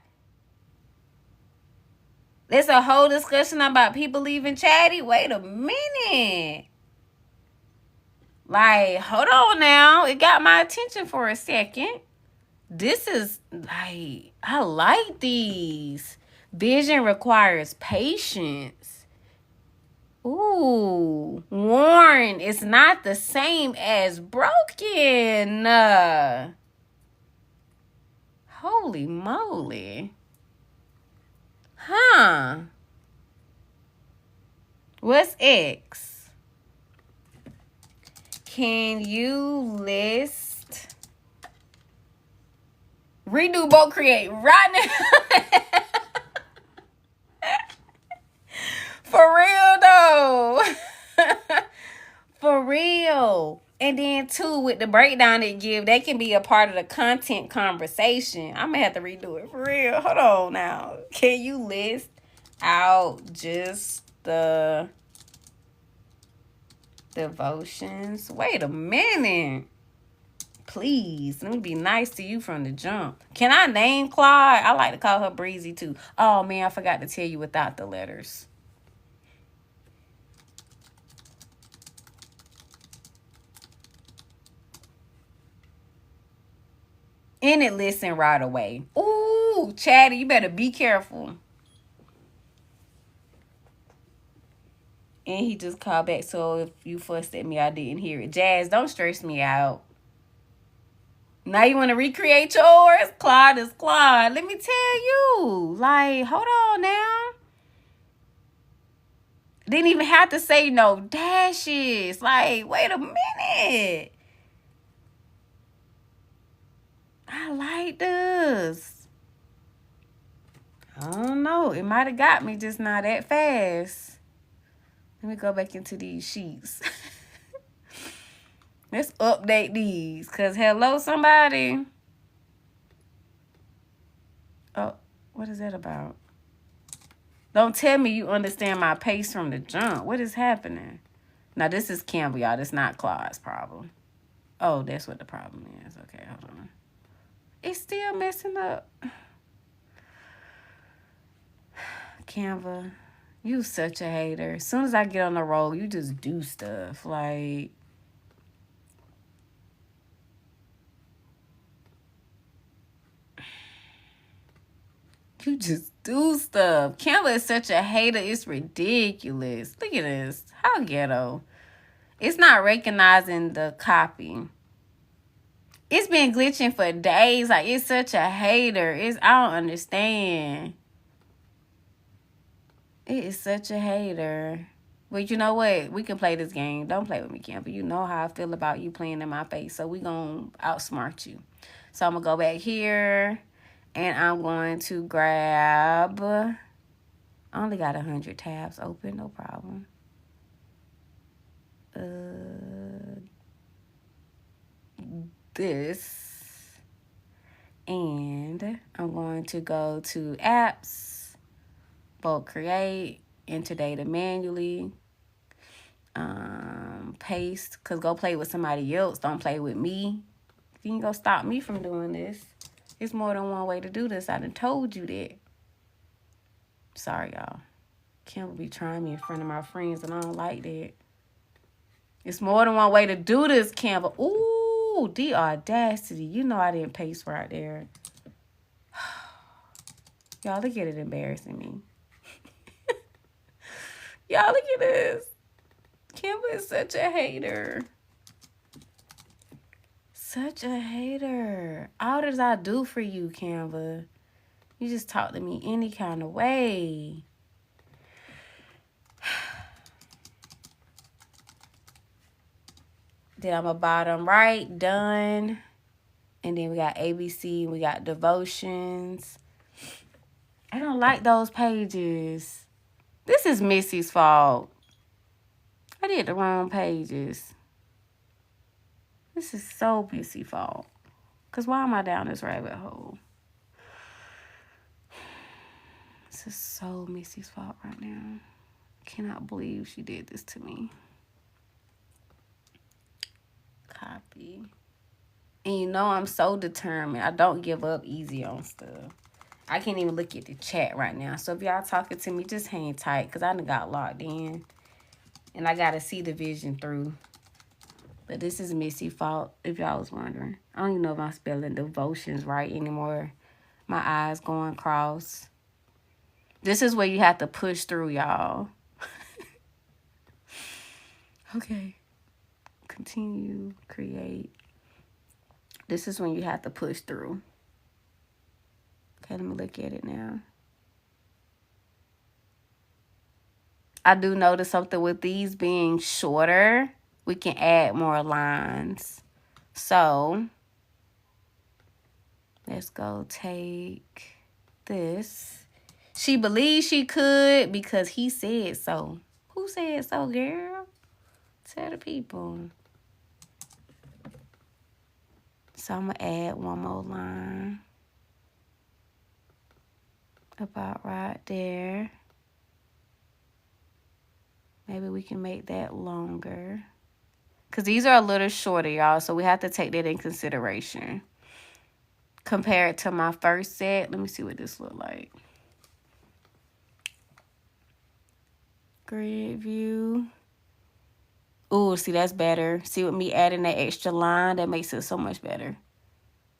There's a whole discussion about people leaving chatty. Wait a minute. Like, hold on now. It got my attention for a second. This is like, I like these. Vision requires patience. Ooh, worn is not the same as broken. Holy moly. Huh. What's X? Can you list? Redo, both create right now. For real though. For real. And then too, with the breakdown it give, they can be a part of the content conversation. I'm gonna have to redo it for real. Hold on now. Can you list out just the devotions? Wait a minute. Please, let me be nice to you from the jump. Can I name Claude? I like to call her Breezy too. Oh man, I forgot to tell you without the letters. And it listen right away. Ooh, Chatty, you better be careful. And he just called back, so if you fussed at me, I didn't hear it. Jazz, don't stress me out. Now you want to recreate yours? Claude is Claude. Let me tell you. Like, hold on now. Didn't even have to say no dashes. Like, wait a minute. I like this. I don't know. It might have got me just not that fast. Let me go back into these sheets. Let's update these. Because, hello, somebody. Oh, what is that about? Don't tell me you understand my pace from the jump. What is happening? Now, this is Canva, y'all. This is not Claude's problem. Oh, that's what the problem is. Okay, hold on. It's still messing up. Canva, you such a hater. As soon as I get on the roll, you just do stuff. Like, you just do stuff. Canva is such a hater. It's ridiculous. Look at this. How ghetto. It's not recognizing the copy. It's been glitching for days. Like, it's such a hater. I don't understand. It is such a hater. But you know what? We can play this game. Don't play with me, Canva. You know how I feel about you playing in my face. So we going to outsmart you. So I'm going to go back here. And I'm going to grab... I only got 100 tabs open. No problem. This. And I'm going to go to apps. Bulk create. Enter data manually. Paste. Because go play with somebody else. Don't play with me. You ain't going to stop me from doing this. It's more than one way to do this. I done told you that. Sorry, y'all. Can't be trying me in front of my friends, and I don't like that. It's more than one way to do this, Canva. Ooh, the audacity. You know I didn't paste right there. Y'all, look at it embarrassing me. Y'all, look at this. Canva is such a hater. Such a hater. All that I do for you, Canva. You just talk to me any kind of way. Then I'm a bottom right. Done. And then we got ABC. We got devotions. I don't like those pages. This is Missy's fault. I did the wrong pages. This is so Missy's fault. Because why am I down this rabbit hole? This is so Missy's fault right now. I cannot believe she did this to me. Copy. And you know I'm so determined. I don't give up easy on stuff. I can't even look at the chat right now. So if y'all talking to me, just hang tight. Because I done got locked in. And I got to see the vision through. But this is Missy's fault, if y'all was wondering. I don't even know if I'm spelling devotions right anymore. My eyes going cross. This is where you have to push through, y'all. Okay. Continue, create. This is when you have to push through. Okay, let me look at it now. I do notice something with these being shorter. We can add more lines. So, let's go take this. She believes she could because he said so. Who said so, girl? Tell the people. So I'm going to add one more line. About right there. Maybe we can make that longer. Because these are a little shorter, y'all. So we have to take that in consideration. Compared to my first set. Let me see what this look like. Grid view. Ooh, see, that's better. See, with me adding that extra line, that makes it so much better.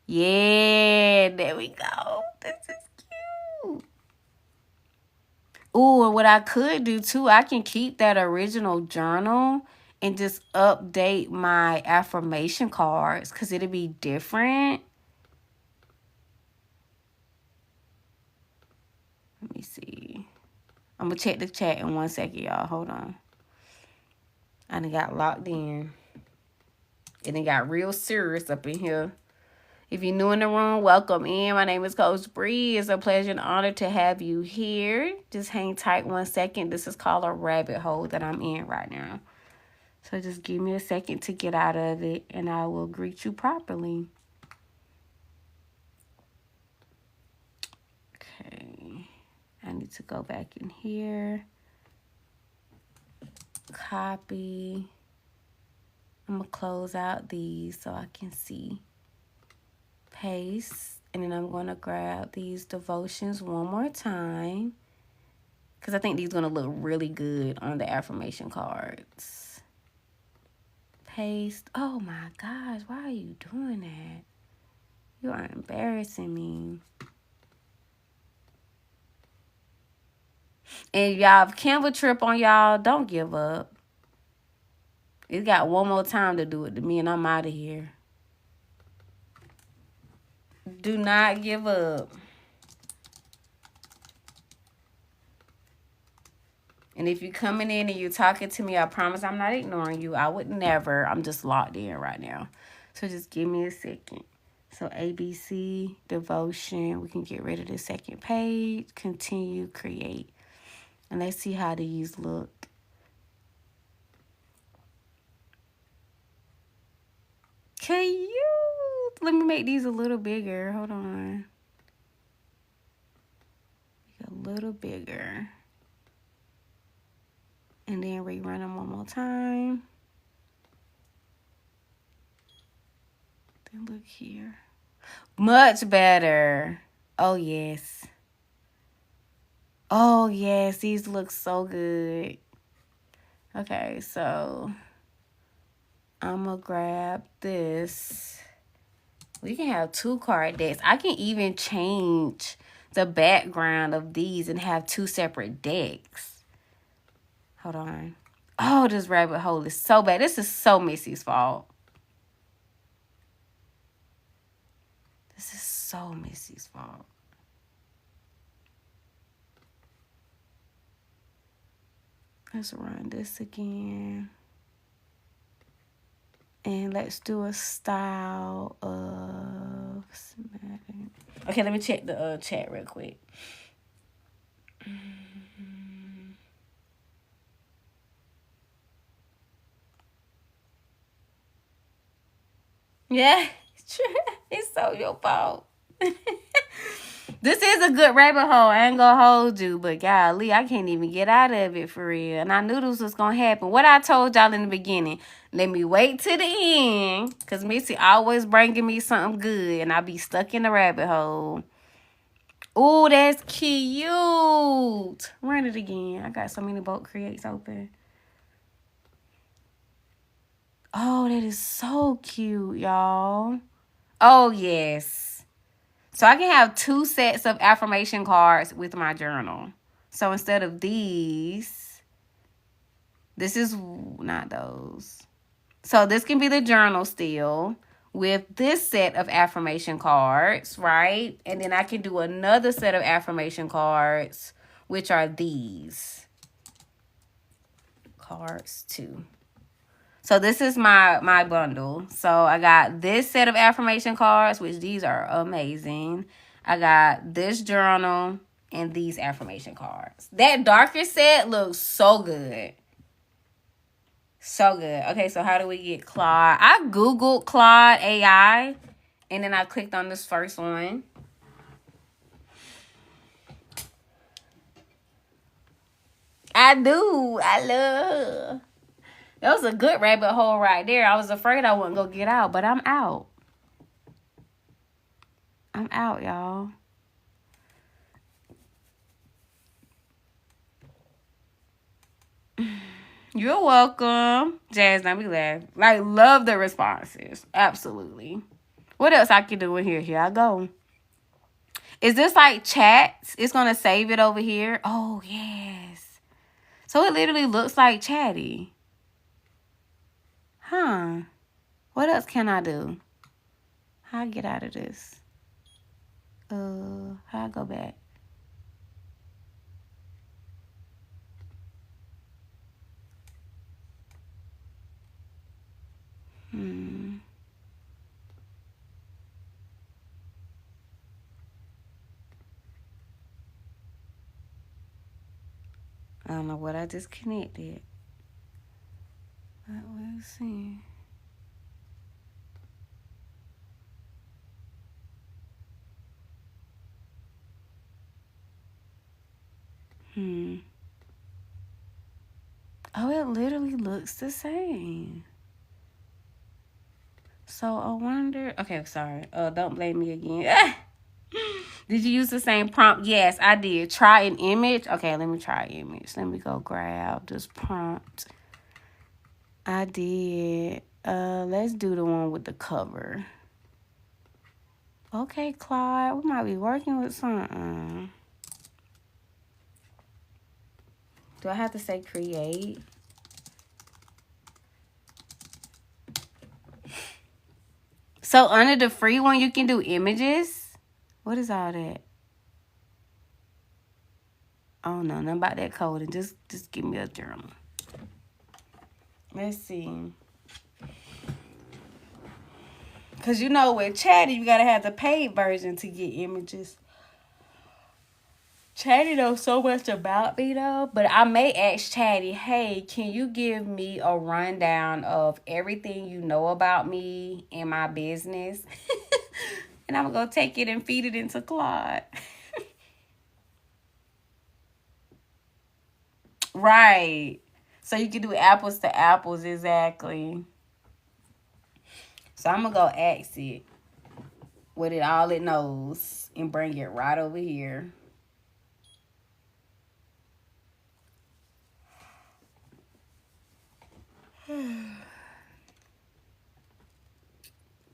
Yeah, there we go. This is cute. Ooh, and what I could do, too, I can keep that original journal and just update my affirmation cards because it'll be different. Let me see. I'm going to check the chat in 1 second, y'all. Hold on. I done got locked in. And it got real serious up in here. If you're new in the room, welcome in. My name is Coach Bree. It's a pleasure and honor to have you here. Just hang tight 1 second. This is called a rabbit hole that I'm in right now. So just give me a second to get out of it, and I will greet you properly. Okay. I need to go back in here. Copy. I'm going to close out these so I can see. Paste. And then I'm going to grab these devotions one more time. Because I think these are going to look really good on the affirmation cards. Paste. Oh my gosh. Why are you doing that? You are embarrassing me. And y'all, if Canva trip on y'all, don't give up. It's got one more time to do it to me and I'm out of here. Do not give up. And if you're coming in and you're talking to me, I promise I'm not ignoring you. I would never. I'm just locked in right now. So just give me a second. So ABC, devotion. We can get rid of the second page. Continue, create. And let's see how these look. Cute. Let me make these a little bigger. Hold on. Make a little bigger. And then rerun them one more time. Then look here. Much better. Oh, yes. Oh, yes. These look so good. Okay, so I'm going to grab this. We can have 2 card decks. I can even change the background of these and have 2 separate decks. Hold on. Oh, this rabbit hole is so bad. This is so Missy's fault. This is so Missy's fault. Let's run this again. And let's do a style of... Okay, let me check the chat real quick. Yeah, it's so your fault. This is a good rabbit hole. I ain't gonna hold you, but golly, I can't even get out of it for real. And I knew this was gonna happen. What I told y'all in the beginning, let me wait to the end, because Missy always bringing me something good, and I be stuck in the rabbit hole. Ooh, that's cute. Run it again. I got so many bulk creates open. Oh, that is so cute, y'all. Oh, yes. So I can have 2 sets of affirmation cards with my journal. So instead of these, this is not those. So this can be the journal still with this set of affirmation cards, right? And then I can do another set of affirmation cards, which are these. Cards 2. So this is my bundle. So I got this set of affirmation cards, which these are amazing. I got this journal and these affirmation cards. That darker set looks so good. So good. Okay, so how do we get Claude? I Googled Claude AI, and then I clicked on this first one. I do. I love. That was a good rabbit hole right there. I was afraid I wouldn't go get out, but I'm out. I'm out, y'all. You're welcome. Jazz, don't be laughing. Like, love the responses. Absolutely. What else I can do in here? Here I go. Is this like chats? It's going to save it over here. Oh, yes. So it literally looks like Chatty. Huh. What else can I do? How I get out of this? How I go back? I don't know what I just connected. But we'll see. Oh, it literally looks the same. So I wonder. Okay, sorry. Don't blame me again. Did you use the same prompt? Yes, I did. Try an image. Okay, let me try image. Let me go grab this prompt. I did. Let's do the one with the cover. Okay, Clyde, we might be working with something. Do I have to say create? So under the free one, you can do images. What is all that? Oh no, nothing about that coding. Just give me a journal. Let's see. Cause you know with Chatty, you gotta have the paid version to get images. Chatty knows so much about me though, but I may ask Chatty, hey, can you give me a rundown of everything you know about me and my business? And I'm gonna go take it and feed it into Claude. Right. So you can do apples to apples, exactly. So I'm gonna go ask it what it knows and bring it right over here.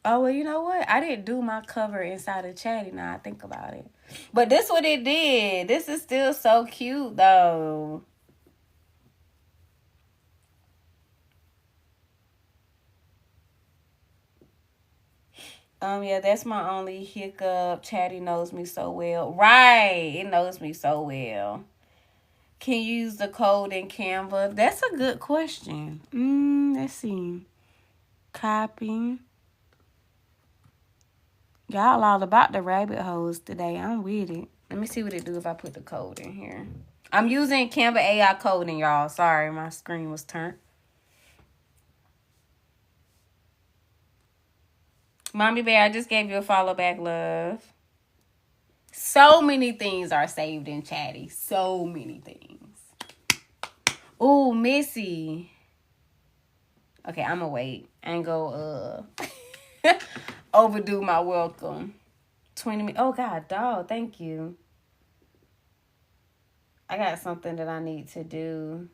Oh, well, you know what? I didn't do my cover inside of Chatty now I think about it. But this what it did. This is still so cute, though. Yeah, that's my only hiccup. Chatty knows me so well. Right. It knows me so well. Can you use the code in Canva? That's a good question. Let's see. Copy. Y'all all about the rabbit holes today. I'm with it. Let me see what it do if I put the code in here. I'm using Canva AI coding, y'all. Sorry, my screen was turned. Mommy Bear, I just gave you a follow back, love. So many things are saved in Chatty. So many things. Ooh, Missy. Okay, I'ma wait and go overdo my welcome. 20 minutes. Oh God, dog, thank you. I got something that I need to do.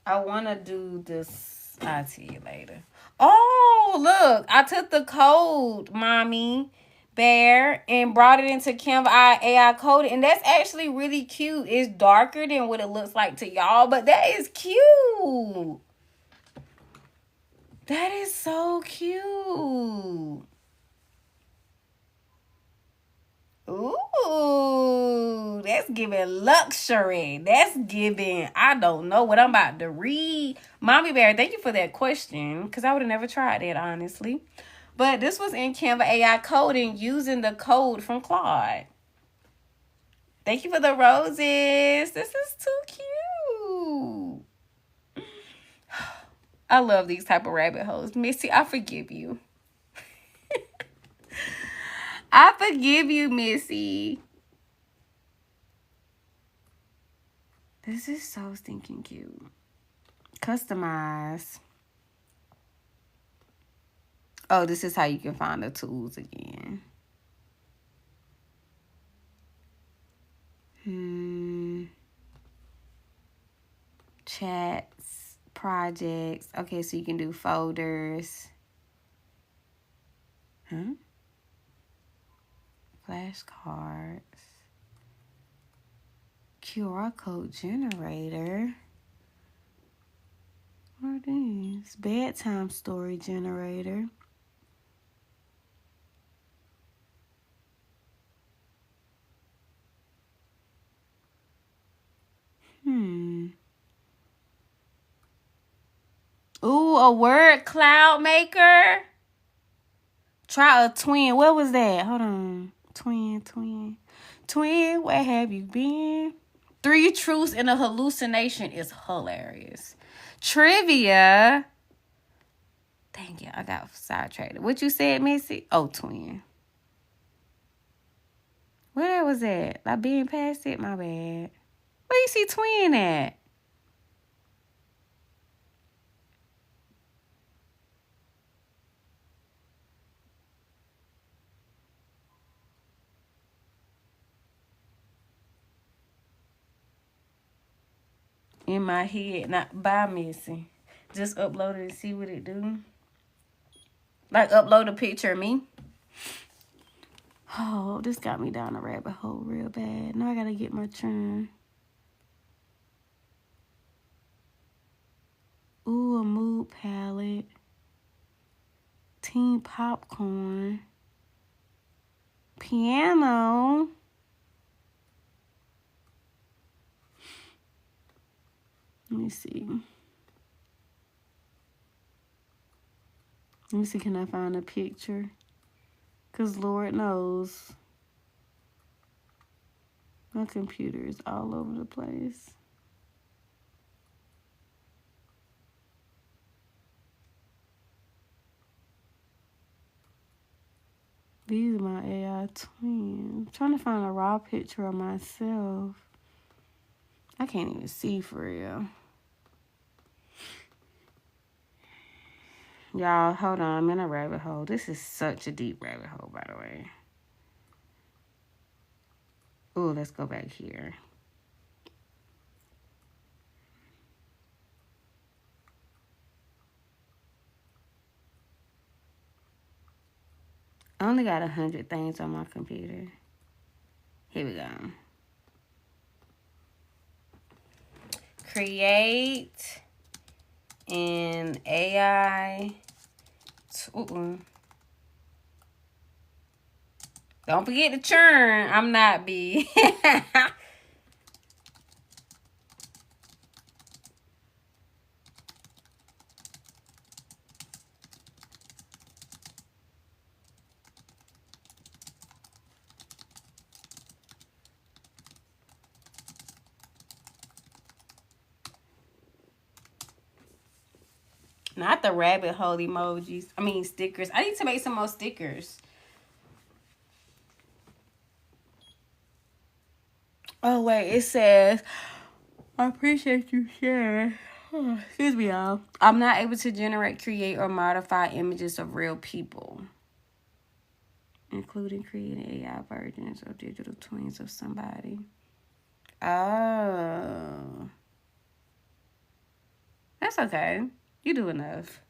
I want to do this. I'll tell you later. Oh, look. I took the code, Mommy Bear, and brought it into Canva AI code. And that's actually really cute. It's darker than what it looks like to y'all, but that is cute. That is so cute. Ooh, that's giving luxury. That's giving, I don't know what I'm about to read. Mommy Bear, thank you for that question, because I would have never tried that, honestly. But this was in Canva AI coding using the code from Claude. Thank you for the roses. This is too cute. I love these type of rabbit holes. Missy, I forgive you. I forgive you, Missy. This is so stinking cute. Customize. Oh, this is how you can find the tools again. Chats, projects. Okay, so you can do folders. Flashcards. QR code generator. What are these? Bedtime story generator. Ooh, a word cloud maker. Try a twin. What was that? Hold on. Twin. Where have you been? 3 truths and a hallucination is hilarious. Trivia. Dang it, I got sidetracked. What you said, Missy? Oh, twin. Where that was at? Like being past it? My bad. Where you see twin at? In my head, not by Missy. Just upload it and see what it do. Like upload a picture of me. Oh, this got me down a rabbit hole real bad. Now I gotta get my turn. Ooh, a mood palette. Team popcorn. Piano. Let me see. Let me see, can I find a picture? Because Lord knows my computer is all over the place. These are my AI twins. I'm trying to find a raw picture of myself. I can't even see for real. Y'all, hold on. I'm in a rabbit hole. This is such a deep rabbit hole, by the way. Ooh, let's go back here. I only got 100 things on my computer. Here we go. Create an AI Don't forget to churn. I'm not B. Not the rabbit hole emojis. I mean stickers. I need to make some more stickers. Oh, wait. It says, I appreciate you sharing. Excuse me, y'all. I'm not able to generate, create, or modify images of real people, including creating AI versions or digital twins of somebody. Oh. That's okay. You do enough.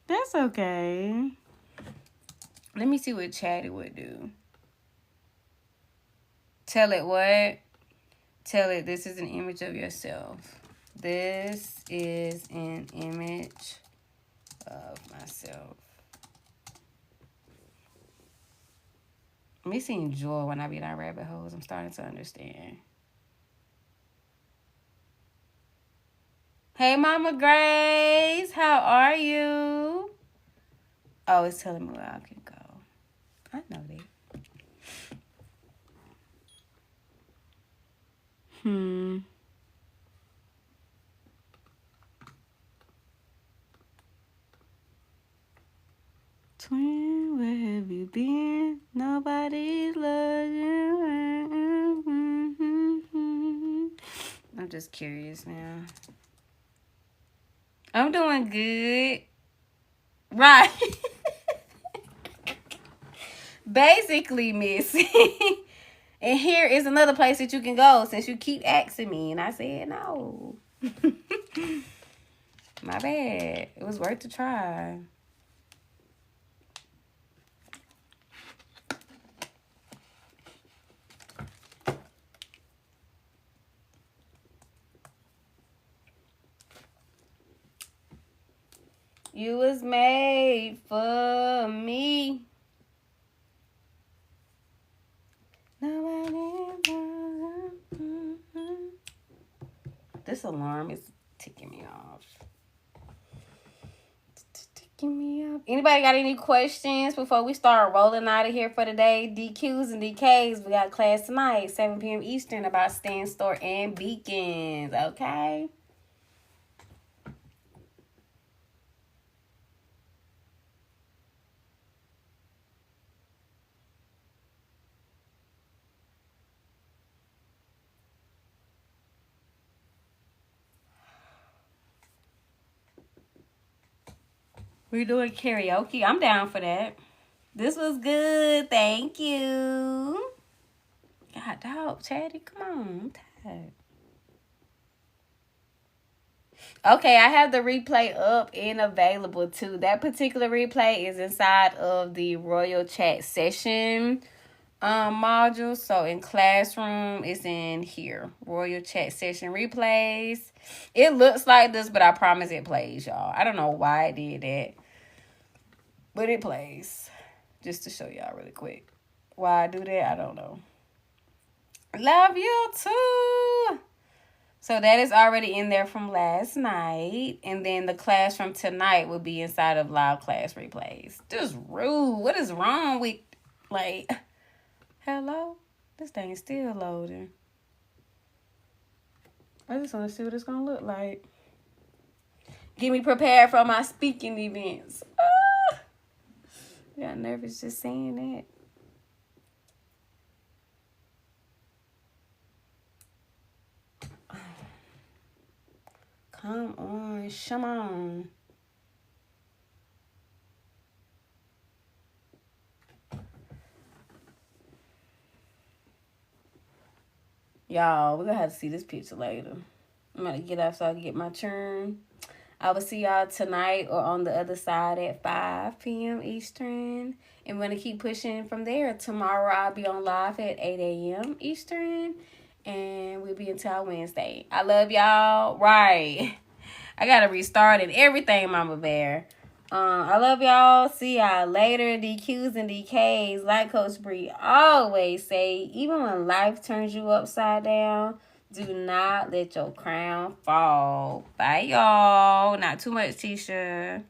That's okay. Let me see what Chatty would do. Tell it what? Tell it this is an image of yourself. This is an image of myself. Me seeing joy when I be down rabbit holes. I'm starting to understand. Hey, Mama Grace. How are you? Oh, it's telling me where I can go. I know that. 'Twin, where have you been? Nobody's loving you. I'm just curious now. I'm doing good. Right. Basically, Miss. And here is another place that you can go since you keep asking me. And I said no. My bad. It was worth a try. You was made for me. This alarm is ticking me off. Anybody got any questions before we start rolling out of here for the day? DQs and DKs, we got class tonight, 7 p.m. Eastern, about stand, store, and beacons. Okay? We're doing karaoke. I'm down for that. This was good. Thank you. God, dog, Chatty, come on. I'm tired. Okay, I have the replay up and available too. That particular replay is inside of the Royal Chat session module. So in Classroom, it's in here. Royal Chat session replays. It looks like this, but I promise it plays, y'all. I don't know why it did that, but it plays. Just to show y'all really quick. Why I do that, I don't know. Love you too. So that is already in there from last night. And then the class from tonight will be inside of live class replays. Just rude. What is wrong with, like, hello? This thing is still loading. I just want to see what it's going to look like. Get me prepared for my speaking events. Got nervous just saying that. Come on, Shimon. Y'all, we're going to have to see this picture later. I'm going to get up so I can get my turn. I will see y'all tonight or on the other side at 5 p.m. Eastern. And we're going to keep pushing from there. Tomorrow I'll be on live at 8 a.m. Eastern. And we'll be until Wednesday. I love y'all. Right. I gotta restart and everything, Mama Bear. I love y'all. See y'all later. DQs and DKs. Like Coach Bree always say, even when life turns you upside down, do not let your crown fall. Bye, y'all. Not too much, Tisha.